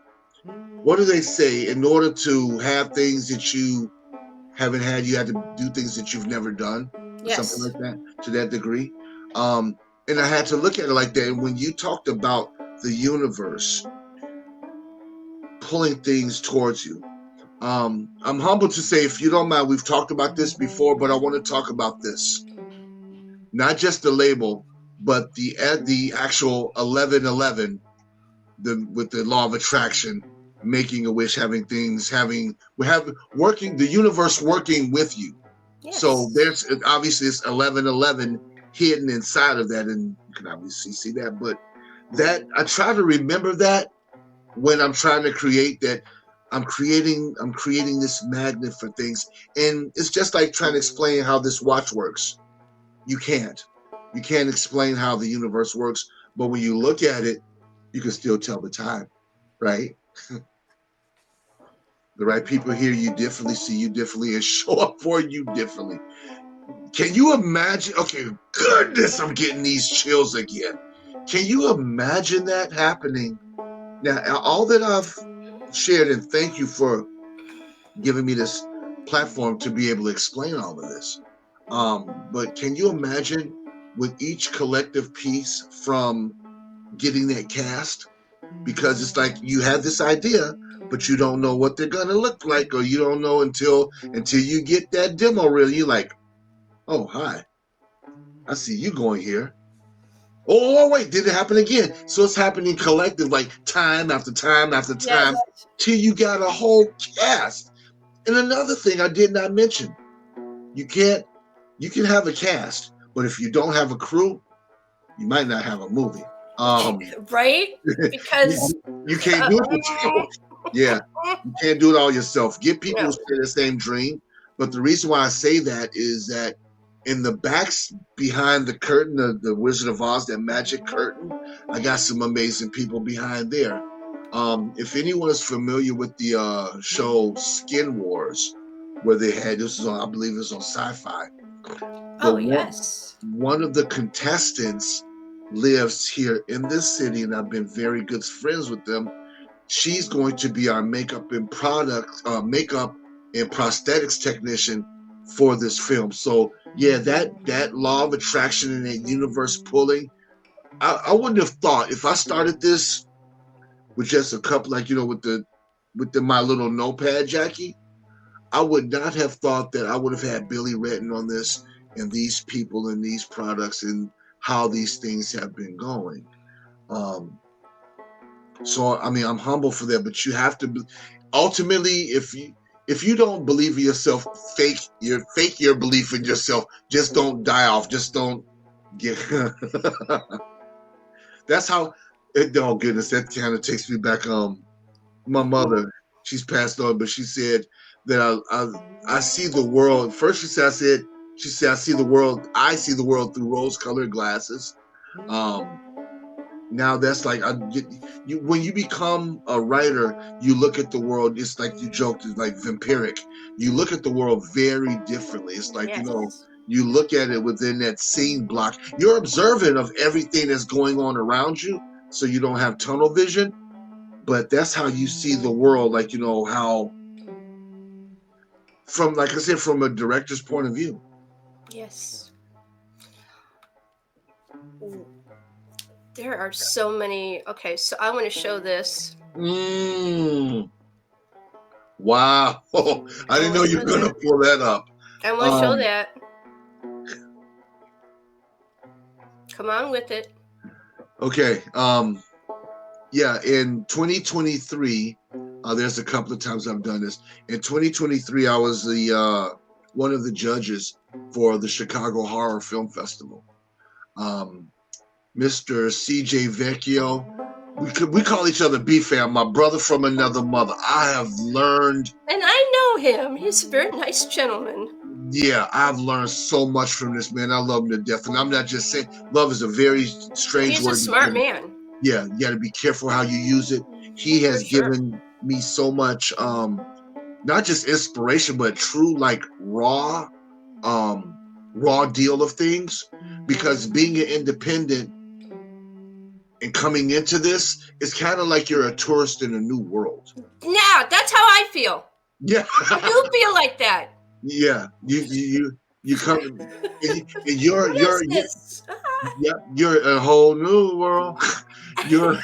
what do they say? In order to have things that you haven't had, you have to do things that you've never done. Yes. Something like that, to that degree. And I had to look at it like that. And when you talked about the universe, pulling things towards you. I'm humbled to say, if you don't mind, we've talked about this before, but I want to talk about this. Not just the label, but the actual 1111, with the law of attraction, making a wish, having things, working, the universe working with you. Yes. So there's obviously it's 1111 hidden inside of that, and you can obviously see that. But that I try to remember that when I'm trying to create that. I'm creating this magnet for things, and it's just like trying to explain how this watch works. You can't explain how the universe works, but when you look at it, you can still tell the time, right? The right people hear you differently, see you differently, and show up for you differently. Can you imagine? Okay, goodness, I'm getting these chills again. Can you imagine that happening? Now, all that I've shared, and thank you for giving me this platform to be able to explain all of this. But can you imagine with each collective piece from getting that cast? Because it's like you have this idea, but you don't know what they're gonna look like, or you don't know until you get that demo reel. You're like, oh, hi, I see you going here. Oh, wait, did it happen again? So it's happening collective, like time after time after time, till you got a whole cast. And another thing I did not mention, you can have a cast, but if you don't have a crew, you might not have a movie. Right? Because you can't do it yourself. Yeah, you can't do it all yourself. Get people who share the same dream. But the reason why I say that is that in the backs behind the curtain, the Wizard of Oz, that magic curtain, I got some amazing people behind there. If anyone is familiar with the show Skin Wars, where they had, this was on, I believe it was on Sci-Fi. Yes. One of the contestants lives here in this city, and I've been very good friends with them. She's going to be our makeup and prosthetics technician for this film. So yeah, that law of attraction and that universe pulling, I wouldn't have thought, if I started this with just a couple, like, with my little notepad, Jackie, I would not have thought that I would have had Billy Retton on this, and these people and these products and how these things have been going. So I mean, I'm humble for that, but you have to ultimately, if you don't believe in yourself, fake your belief in yourself. Just don't die off. Just don't get. That's how. Oh goodness, that kind of takes me back. My mother, she's passed on, but she said that I see the world. First, she said I see the world. I see the world through rose-colored glasses. Now that's like when you become a writer, you look at the world. It's like you joked, it's like vampiric. You look at the world very differently. It's like, you look at it within that scene block. You're observant of everything that's going on around you, so you don't have tunnel vision. But that's how you see the world. Like, how, from, like I said, from a director's point of view. Yes. There are so many. Okay, so I want to show this. Wow. I didn't know you were going to pull that up. I want to show that. Come on with it. Okay. Yeah, in 2023, there's a couple of times I've done this. In 2023, I was the one of the judges for the Chicago Horror Film Festival. Mr. CJ Vecchio, we call each other B-Fam, my brother from another mother. I have learned. And I know him. He's a very nice gentleman. Yeah, I've learned so much from this man. I love him to death. And I'm not just saying, love is a very strange word. He's a smart man. Yeah, you got to be careful how you use it. He has given me so much, not just inspiration, but true, like, raw deal of things. Because being an independent and coming into this, it's kind of like you're a tourist in a new world. Yeah, that's how I feel. Yeah, I do feel like that. Yeah, you come, and you're a whole new world. You're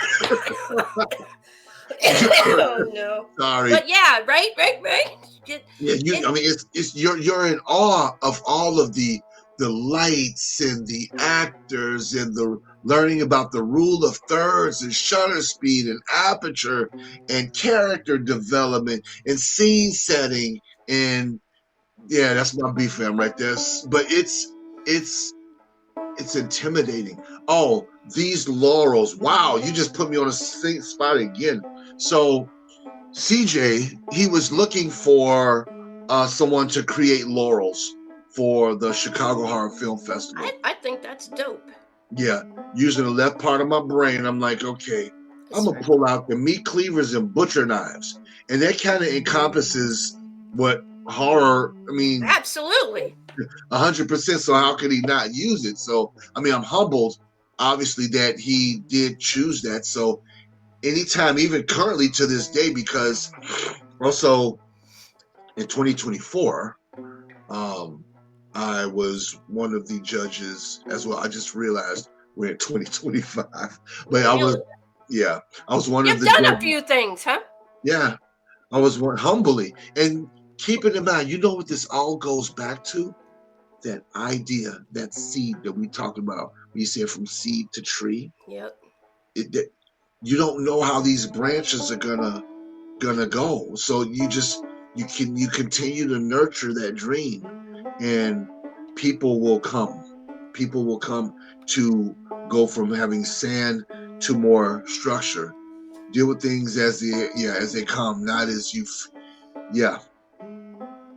Oh no. Sorry. But yeah, right. I mean, it's you're in awe of all of the lights and the actors and the learning about the rule of thirds and shutter speed and aperture and character development and scene setting, and yeah, that's my B fam right there. But it's intimidating. Oh, these laurels! Wow, you just put me on a spot again. So CJ, he was looking for someone to create laurels for the Chicago Horror Film Festival. I think that's dope. Yeah, using the left part of my brain, I'm like, okay, I'm gonna pull out the meat cleavers and butcher knives, and that kind of encompasses what horror. I mean, absolutely, 100%. So how could he not use it? So I mean, I'm humbled, obviously, that he did choose that. So anytime, even currently to this day, because also in 2024, I was one of the judges as well. I just realized we're in 2025, but I was one of the. You've done a few things, huh? Yeah, I was one humbly, and keeping in mind, you know what this all goes back to? That idea, that seed that we talked about. We said from seed to tree. Yep. You don't know how these branches are gonna go, so you continue to nurture that dream, and people will come to go from having sand to more structure. Deal with things as they come, not as you. Yeah,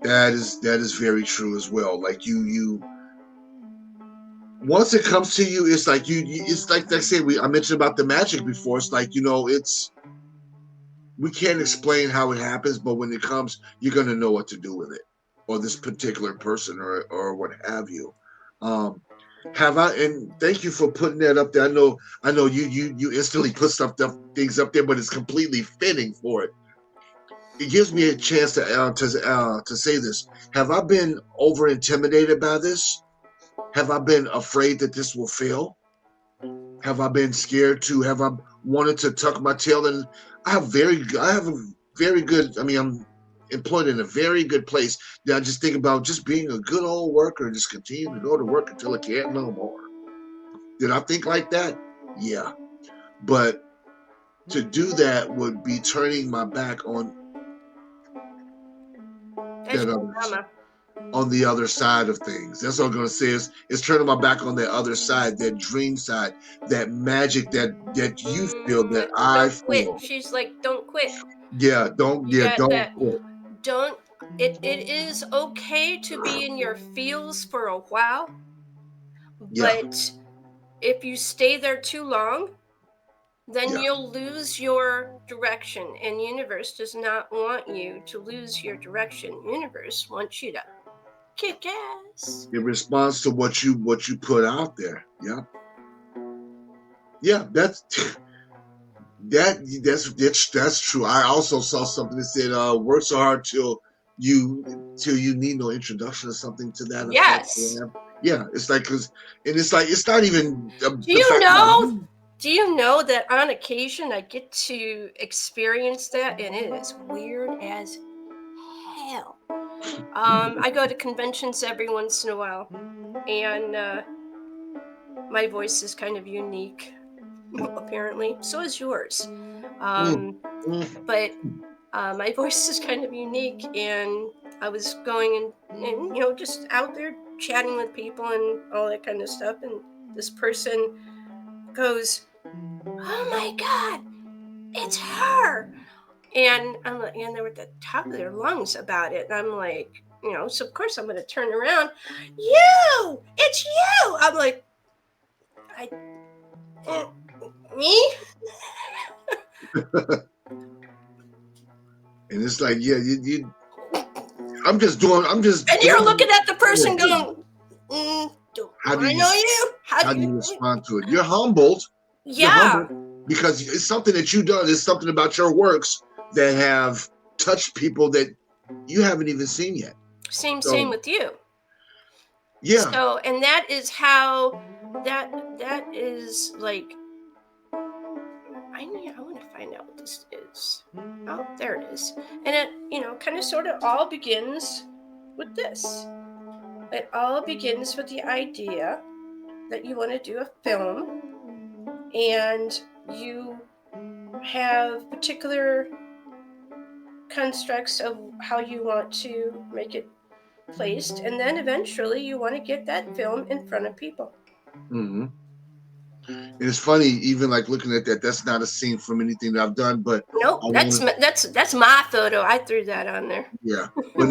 that is very true as well. Like you once it comes to you, it's like it's like I said, I mentioned about the magic before. It's like, we can't explain how it happens, but when it comes, you're gonna know what to do with it, or this particular person, or what have you. And thank you for putting that up there. I know you instantly put things up there, but it's completely fitting for it. It gives me a chance to say this. Have I been over intimidated by this? Have I been afraid that this will fail? Have I been scared to? Have I wanted to tuck my tail in? I have a very good. I mean, I'm employed in a very good place. That I just think about just being a good old worker and just continue to go to work until I can't no more. Did I think like that? Yeah, but to do that would be turning my back on on the other side of things. That's what I'm going to say. It's turning my back on that other side, that dream side, that magic that you feel, that I feel. Quit. She's like, don't quit. Don't quit. It is okay to be in your feels for a while, but if you stay there too long, then you'll lose your direction, and universe does not want you to lose your direction. Universe wants you to kick ass in response to what you put out there. That's true. I also saw something that said work so hard till you need no introduction or something to that effect. Yes. Yeah, it's like, it's not even do you know that on occasion I get to experience that, and it is weird as hell. I go to conventions every once in a while, and my voice is kind of unique, apparently. So is yours. But my voice is kind of unique, and I was going and just out there chatting with people and all that kind of stuff, and this person goes, "Oh my God, it's her!" And I'm like, and they were at the top of their lungs about it. And I'm like, so of course I'm going to turn around. It's you. I'm like, me? And it's like, you. I'm just. And you're looking at the person going, do I know you? How do you respond to it? You're humbled. Yeah. You're humbled because it's something that you've done. It's something about your works that have touched people that you haven't even seen yet. Same with you. Yeah. So, and that is how that is like. I want to find out what this is. Oh, there it is. And it, kind of sort of all begins with this. It all begins with the idea that you want to do a film, and you have particular constructs of how you want to make it placed, and then eventually you want to get that film in front of people. Mm-hmm. And it's funny, even like looking at that, that's not a scene from anything that I've done, but nope, that's my photo. I threw that on there. Yeah, but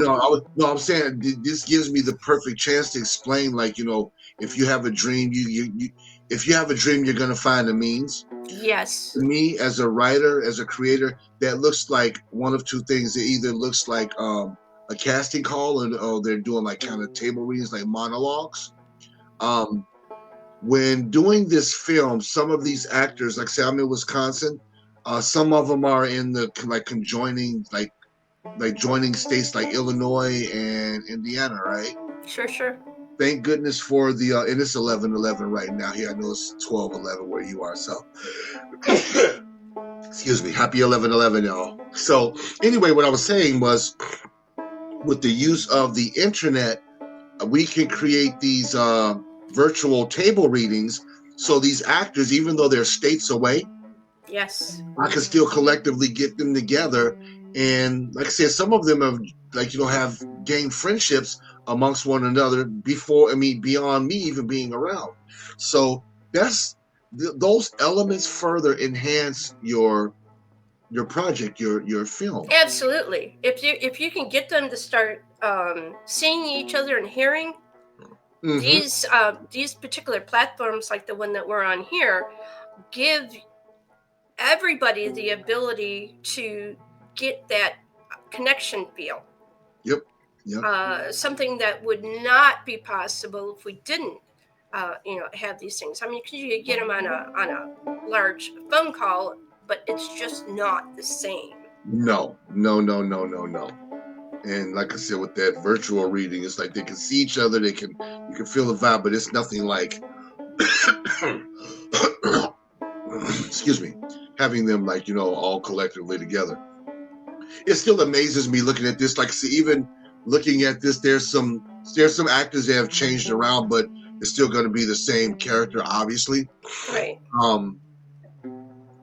I'm saying this gives me the perfect chance to explain, like, if you have a dream, if you have a dream, you're gonna find a means. Yes. To me, as a writer, as a creator, that looks like one of two things. It either looks like a casting call, or they're doing like kind of table readings, like monologues. When doing this film, some of these actors, like say I'm in Wisconsin, some of them are in the like conjoining, like joining states like Illinois and Indiana, right? Sure. Thank goodness for the and it's 11:11 right now here. I know it's 12:11 where you are, so excuse me. Happy 11:11, y'all. So anyway, what I was saying was, with the use of the internet, we can create these virtual table readings. So these actors, even though they're states away, yes, I can still collectively get them together. And like I said, some of them have have gained friendships amongst one another beyond me even being around. So that's those elements further enhance your project, your film. Absolutely. If you can get them to start seeing each other and hearing, these particular platforms, like the one that we're on here, give everybody the ability to get that connection feel. Yep. Something that would not be possible if we didn't have these things. I mean, you could get them on a large phone call, but it's just not the same. No. And like I said, with that virtual reading, it's like they can see each other, you can feel the vibe, but it's nothing like excuse me, having them all collectively together. It still amazes me looking at this. Like, see, even looking at this, there's some actors that have changed around, but it's still going to be the same character, obviously. Right.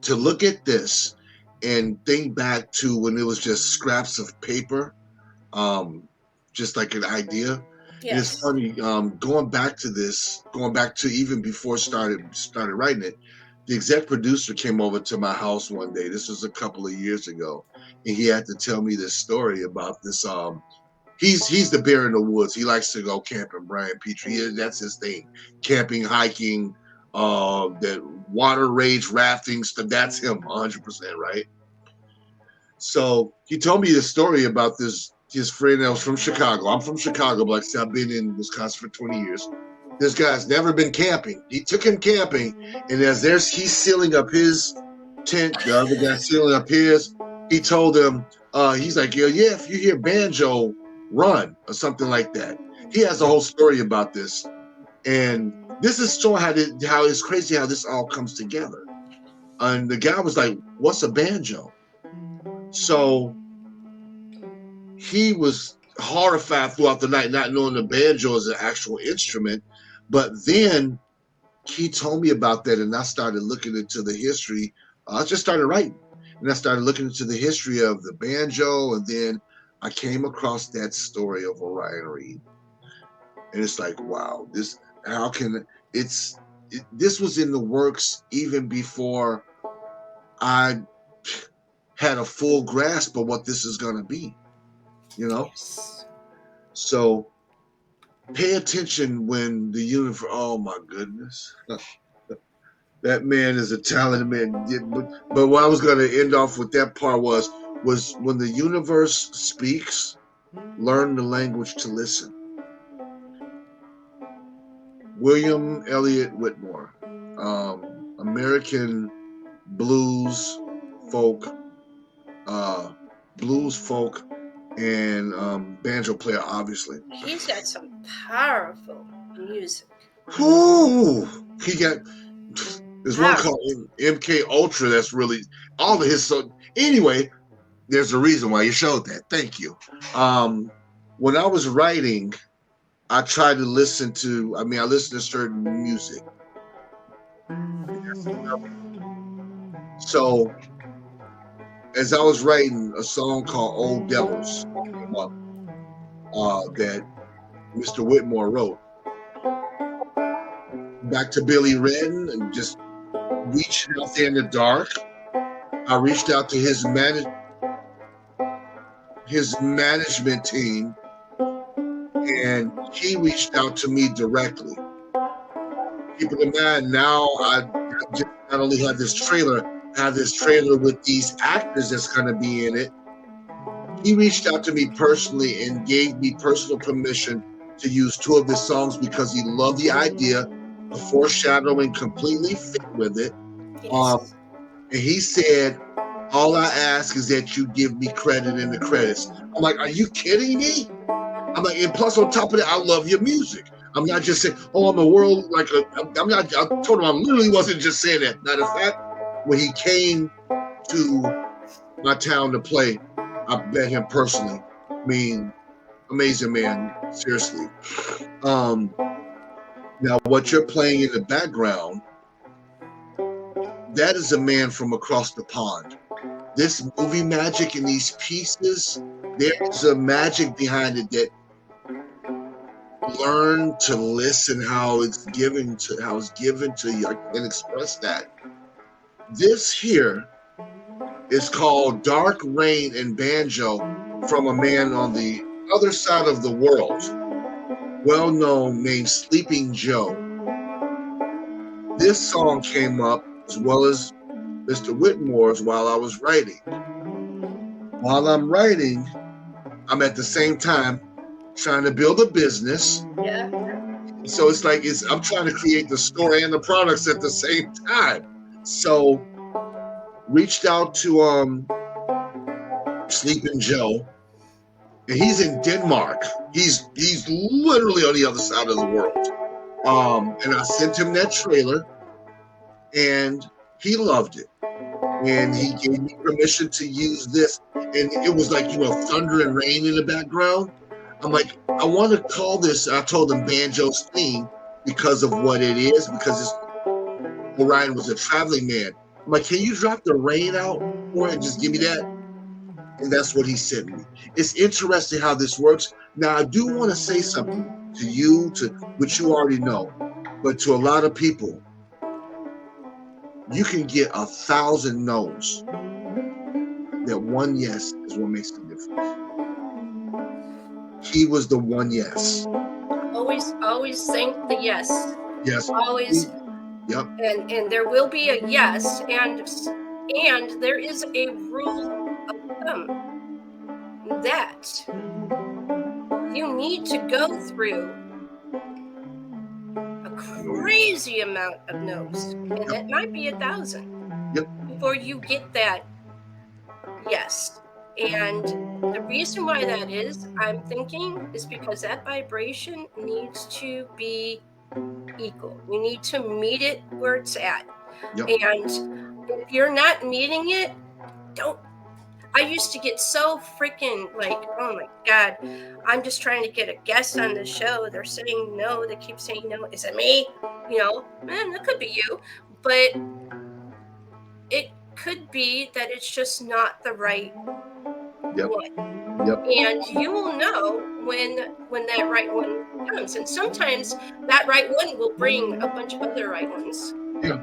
To look at this and think back to when it was just scraps of paper, just like an idea. Yes. It's funny, going back to even before started writing it. The exec producer came over to my house one day. This was a couple of years ago, and he had to tell me this story about this. He's the bear in the woods. He likes to go camping. Brian Petrie, that's his thing. Camping, hiking, that water rage, rafting stuff. That's him, 100%, right? So he told me this story about his friend that was from Chicago. I'm from Chicago, but like I said, I've been in Wisconsin for 20 years. This guy's never been camping. He took him camping, and he's sealing up his tent, the other guy's sealing up his. He told him, he's like, yeah, if you hear banjo, run, or something like that. He has a whole story about this. And this is showing how it's crazy how this all comes together. And the guy was like, what's a banjo? So he was horrified throughout the night, not knowing the banjo is an actual instrument. But then he told me about that, and I started looking into the history. I just started writing, and I started looking into the history of the banjo, and then I came across that story of Orion Reed. And it's like, wow, this was in the works even before I had a full grasp of what this is going to be, Yes. So pay attention when the universe, oh my goodness. That man is a talented man. But what I was going to end off with that part was when the universe speaks, learn the language to listen. William Elliott Whitmore, American blues folk, and banjo player, obviously. He's got some powerful music. Ooh, he got There's one called MK Ultra that's really all of his. So anyway, there's a reason why you showed that. Thank you. When I was writing, I tried to listen to. I listened to certain music. So as I was writing, a song called "Old Devils" came up that Mr. Whitmore wrote. Back to Billy Redden and just reaching out there in the dark. I reached out to his management team, and he reached out to me directly. Keeping in mind, now I just not only have this trailer, with these actors that's going to be in it. He reached out to me personally and gave me personal permission to use 2 of his songs because he loved the idea. The foreshadowing completely fit with it. Yes. And he said, all I ask is that you give me credit in the credits. I'm like, are you kidding me? I'm like, and plus on top of that, I love your music. I'm not just saying, oh, I'm a world, like, I'm not, I told him I literally wasn't just saying that. Matter of fact, when he came to my town to play, I met him personally. I mean, amazing man, seriously. Now, what you're playing in the background, that is a man from across the pond. This movie magic in these pieces, there is a magic behind it that learn to listen how it's given to you. I can express that. This here is called Dark Rain and Banjo from a man on the other side of the world, well known, named Sleeping Joe. This song came up as well as Mr. Whitmore's while I was writing. While I'm writing, I'm at the same time trying to build a business. Yeah. So it's like I'm trying to create the store and the products at the same time. So reached out to Sleeping Joe, and he's in Denmark. He's literally on the other side of the world. And I sent him that trailer, and he loved it. And he gave me permission to use this. And it was like, thunder and rain in the background. I'm like, I want to call this, I told him, Banjo's theme because of what it is, because Orion was a traveling man. I'm like, can you drop the rain out for it and just give me that? And that's what he sent me. It's interesting how this works. Now, I do want to say something to you, which you already know, but to a lot of people, you can get 1,000 no's. That one yes is what makes the difference. He was the one yes. Always think the yes. Yes. Always. Yep. And there will be a yes, and there is a rule of thumb that you need to go through a crazy amount of no's, and it might be 1,000 before you get that yes. And the reason why that is, I'm thinking, is because that vibration needs to be equal. You need to meet it where it's at. Yep. And if you're not meeting it, don't. I used to get so freaking like, oh my God, I'm just trying to get a guest on the show. They're saying no. They keep saying no. Is it me? Man, that could be you. But it could be that it's just not the right one. Yep. And you will know when that right one comes. And sometimes that right one will bring a bunch of other right ones. Yeah.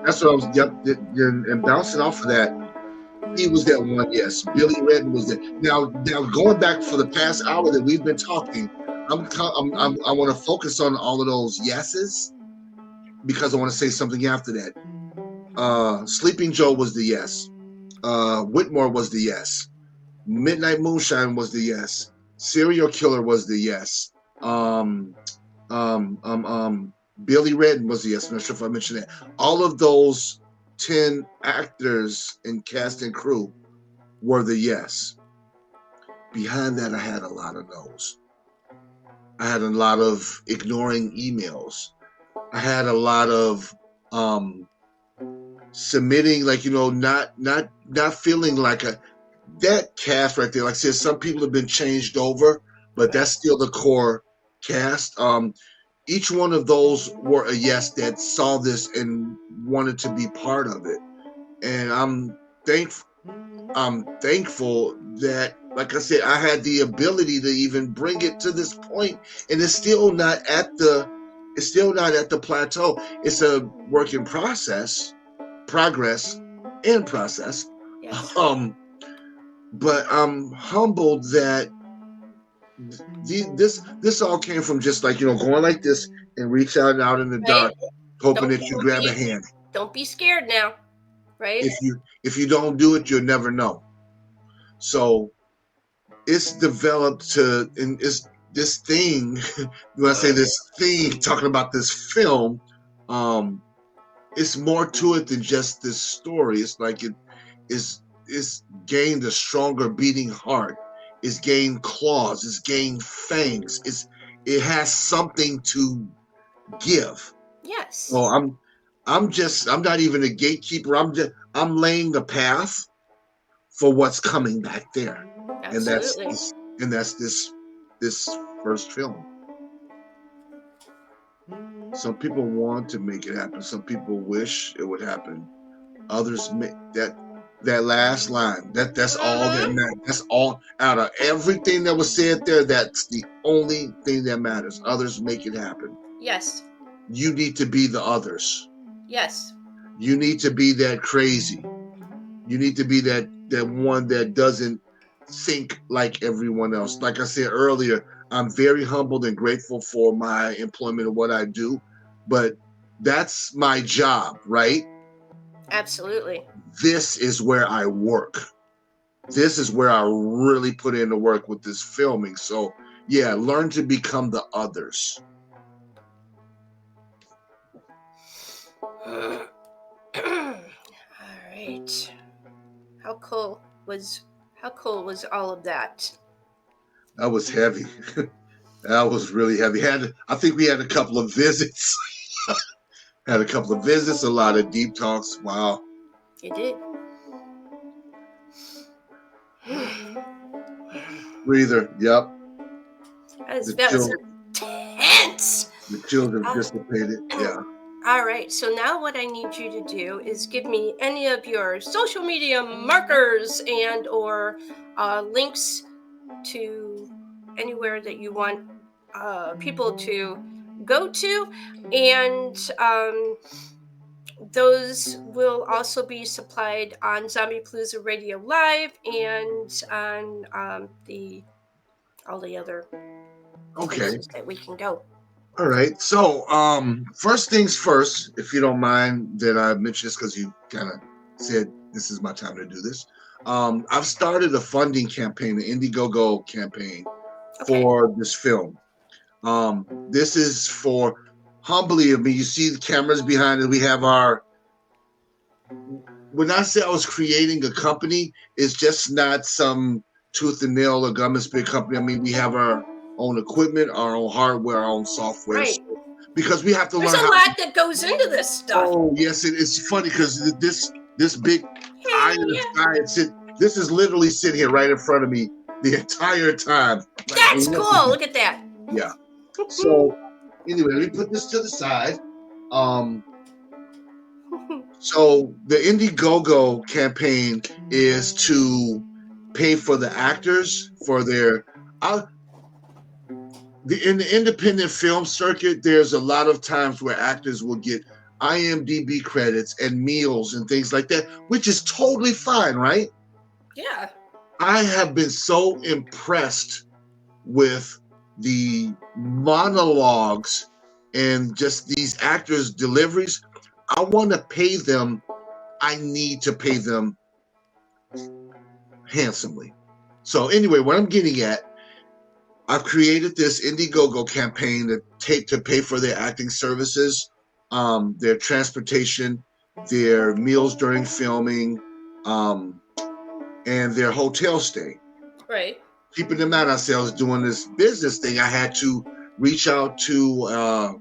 That's what I was. And bouncing off of that, he was that one. Yes, Billy Redden was that. Now going back for the past hour that we've been talking, I want to focus on all of those yeses because I want to say something after that. Sleeping Joe was the yes. Whitmore was the yes. Midnight Moonshine was the yes. Serial Killer was the yes. Billy Redden was the yes. I'm not sure if I mentioned that. All of those 10 actors and cast and crew were the yes. Behind that, I had a lot of no's. I had a lot of ignoring emails. I had a lot of submitting, like, not feeling like that cast right there. Like I said, some people have been changed over, but that's still the core cast. Each one of those were a yes that saw this and wanted to be part of it, and I'm thankful that, like I said, I had the ability to even bring it to this point, and it's still not at the plateau. It's a work in progress. Yes. But I'm humbled that this all came from just, like, going like this and reach out in the dark, hoping that you grab a hand. Don't be scared now, right? If you don't do it, you'll never know. So it's developed to, and it's this thing. When I say this thing, talking about this film, it's more to it than just this story. It's like it's gained a stronger beating heart. It's gained claws. It's gained fangs. It has something to give. Yes. So I'm not even a gatekeeper. I'm laying the path for what's coming back there. Absolutely. And that's this first film. Some people want to make it happen. Some people wish it would happen. Others make that last line. That's all that matters. That's all out of everything that was said there. That's the only thing that matters. Others make it happen. Yes. You need to be the others. Yes. You need to be that crazy. You need to be that one that doesn't think like everyone else. Like I said earlier, I'm very humbled and grateful for my employment and what I do, but that's my job, right? Absolutely. This is where I work. This is where I really put in the work with this filming. So yeah, learn to become the others. All right. How cool was all of that? That was heavy. That was really heavy. I think we had a couple of visits. A lot of deep talks. Wow. You did. Breather. Yep. That was intense. The children dissipated. Yeah. All right. So now what I need you to do is give me any of your social media markers and or links to anywhere that you want people to go to, and those will also be supplied on Zombiepalooza Radio Live and on all the other places that we can go. All right. So first things first, if you don't mind that I mention this because you kind of said this is my time to do this. I've started a funding campaign, the Indiegogo campaign for this film. This is for, humbly, I mean, you see the cameras behind it. We have when I say I was creating a company, it's just not some tooth and nail or gum and spit company. I mean, we have our own equipment, our own hardware, our own software. Right. Because we have to learn. There's a lot that goes into this stuff. Oh, yes. It's funny because this big eye in the sky, this is literally sitting here right in front of me the entire time. That's cool. Look at that. Yeah. So anyway, let me put this to the side. So the Indiegogo campaign is to pay for the actors for their in the independent film circuit. There's a lot of times where actors will get IMDb credits and meals and things like that, which is totally fine, right? Yeah. I have been so impressed with the monologues and just these actors' deliveries. I want to pay them. I need to pay them handsomely. So anyway, what I'm getting at, I've created this Indiegogo campaign to pay for their acting services, their transportation, their meals during filming, and their hotel stay. Right. Keeping them out ourselves doing this business thing, I had to reach out to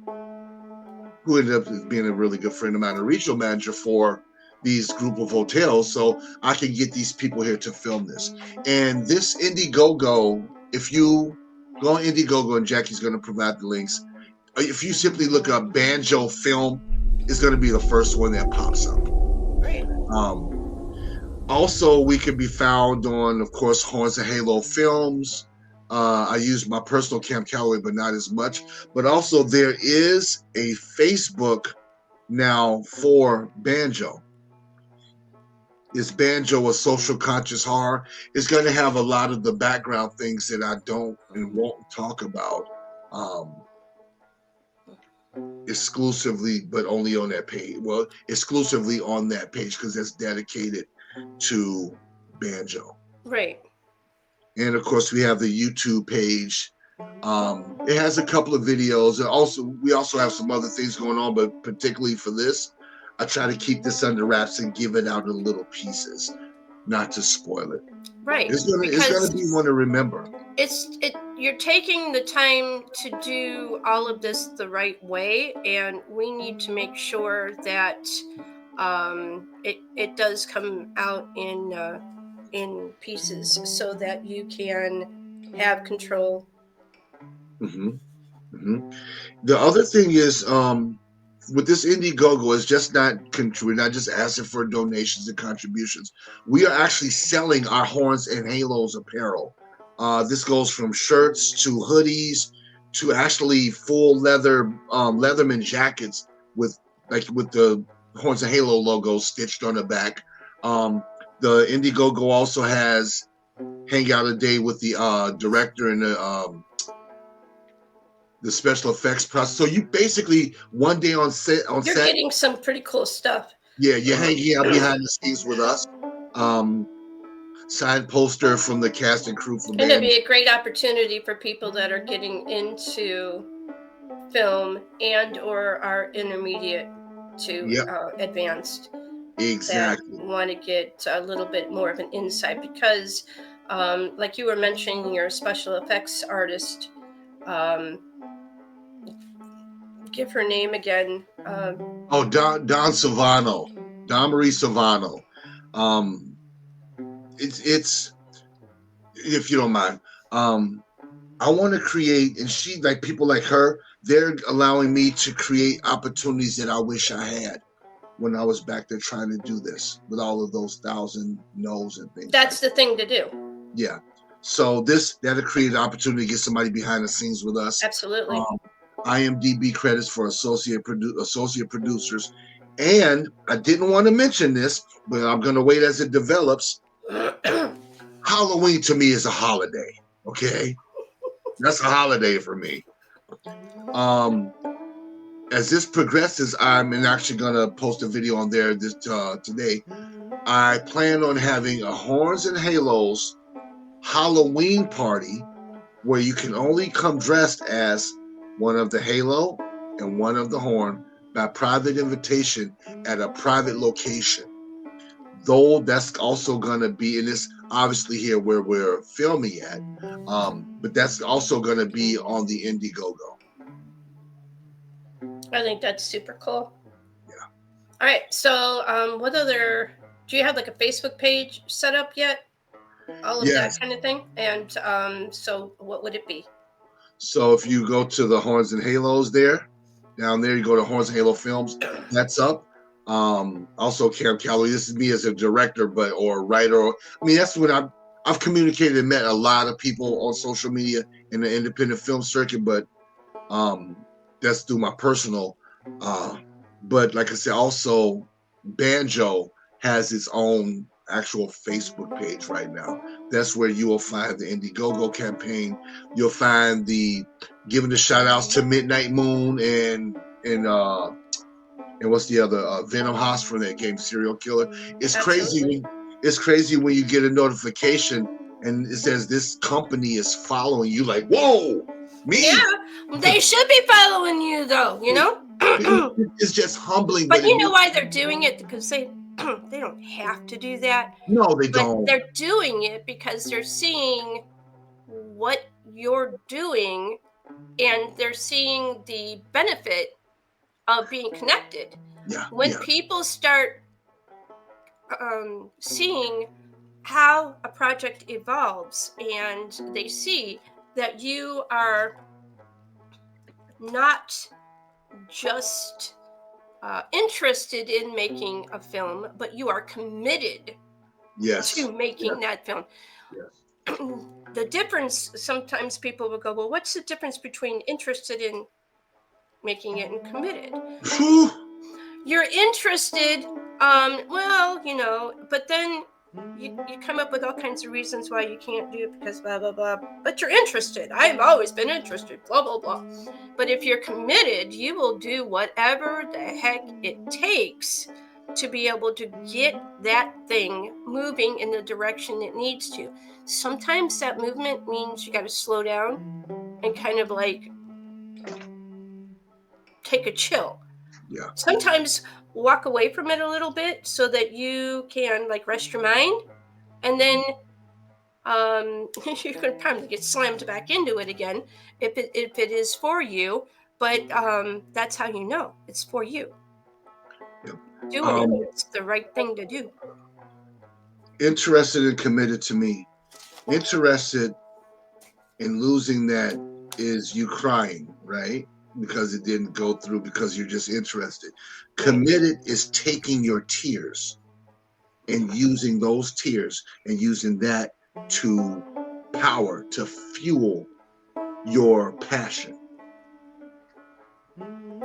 who ended up being a really good friend of mine, a regional manager for these group of hotels, so I can get these people here to film this. And this Indiegogo, if you go on Indiegogo, and Jackie's going to provide the links, if you simply look up Banjo Film, it's going to be the first one that pops up. Right. Also, we can be found on, of course, Hornz and Halo Films. I use my personal Cam Calloway, but not as much. But also, there is a Facebook now for Banjo. It's Banjo, a social conscious horror. It's going to have a lot of the background things that I don't and won't talk about exclusively, but only on that page. Well, exclusively on that page because that's dedicated to Banjo. Right. And of course, we have the YouTube page. It has a couple of videos, and we also have some other things going on. But particularly for this, I try to keep this under wraps and give it out in little pieces, not to spoil it. Right. It's gonna be one to remember. You're taking the time to do all of this the right way, and we need to make sure that it does come out in pieces so that you can have control. Mm-hmm. Mm-hmm. The other thing is, with this Indiegogo, is just we're not just asking for donations and contributions. We are actually selling our Hornz and Haloz apparel. This goes from shirts to hoodies to actually full leather Leatherman jackets with the Hornz and Halo logo stitched on the back. The Indiegogo also has hang out a day with the director and the special effects process. So you basically one day on set. You're getting some pretty cool stuff. Yeah, you're hanging out behind the scenes with us. Signed poster from the cast and crew from And it'd be a great opportunity for people that are getting into film and or are intermediate to advanced. Exactly. That want to get a little bit more of an insight because, like you were mentioning, you're a special effects artist. Give her name again. Don Savano, Don Marie Savano. It's if you don't mind. I want to create, and she, like people like her, they're allowing me to create opportunities that I wish I had when I was back there trying to do this with all of those 1,000 no's and things. That's the thing to do. Yeah. So that'll create an opportunity to get somebody behind the scenes with us. Absolutely. IMDb credits for associate producers. And I didn't want to mention this, but I'm going to wait as it develops. Halloween to me is a holiday. Okay. That's a holiday for me. As this progresses, I'm actually going to post a video on there today. I plan on having a Hornz and Haloz Halloween party where you can only come dressed as one of the Halo and one of the Horn by private invitation at a private location. Though that's also going to be, and it's obviously here where we're filming at, but that's also going to be on the Indiegogo. I think that's super cool. Yeah. All right. So what other, do you have like a Facebook page set up yet? All of that kind of thing. And so what would it be? So if you go to the Hornz and Haloz down there, you go to Hornz and Halo Films, that's up. Also Cam Calloway, this is me as a director, or writer. I mean, that's when I've communicated and met a lot of people on social media in the independent film circuit, but that's through my personal. But like I said, also Banjo has its own actual Facebook page right now. That's where you will find the Indiegogo campaign. You'll find the giving the shout outs to Midnight Moon and what's the other Venom Haas from that game, Serial Killer. It's Absolutely. crazy. It's crazy when you get a notification and it says this company is following you. Like, whoa, me? Yeah, they should be following you though. You know, it's just humbling. But you know why they're doing it? Because they don't have to do that. No, they don't. They're doing it because they're seeing what you're doing, and they're seeing the benefit of being connected. Yeah. When Yeah. people start seeing how a project evolves and they see that you are not just interested in making a film, but you are committed Yes. to making that film. Yes. The difference, sometimes people will go, well, what's the difference between interested in making it and committed? Phew. You're interested, well, you know, but then you come up with all kinds of reasons why you can't do it because blah, blah, blah. But you're interested. I've always been interested, blah, blah, blah. But if you're committed, you will do whatever the heck it takes to be able to get that thing moving in the direction it needs to. Sometimes that movement means you got to slow down and kind of like take a chill. Yeah. Sometimes walk away from it a little bit so that you can like rest your mind, and then you can probably get slammed back into it again if it is for you. But that's how you know it's for you. Yep. Doing it, it's the right thing to do. Interested and committed to me. Interested in losing that is you crying, right? Because it didn't go through because you're just interested. Committed is taking your tears and using those tears and using that to power, to fuel your passion.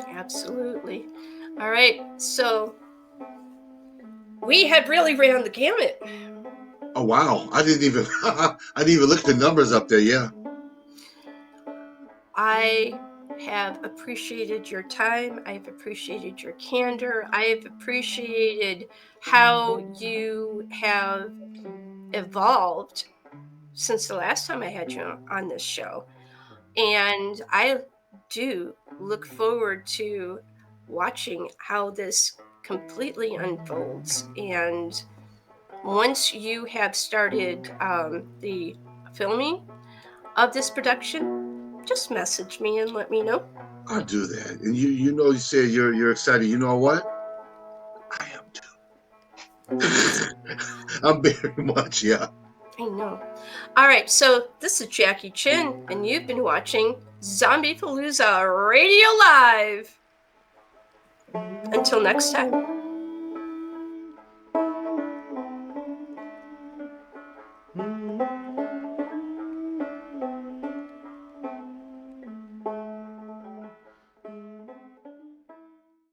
Absolutely. All right, so we have really ran the gamut. Oh wow! I didn't even look at the numbers up there. Yeah. I have appreciated your time. I've appreciated your candor. I have appreciated how you have evolved since the last time I had you on this show. And I do look forward to watching how this completely unfolds. And once you have started the filming of this production, just message me and let me know. I'll do that. And you know, you said you're excited. You know what? I am too. I'm very much, yeah. I know. All right, so this is Jackie Chin, and you've been watching Zombiepalooza Radio Live. Until next time.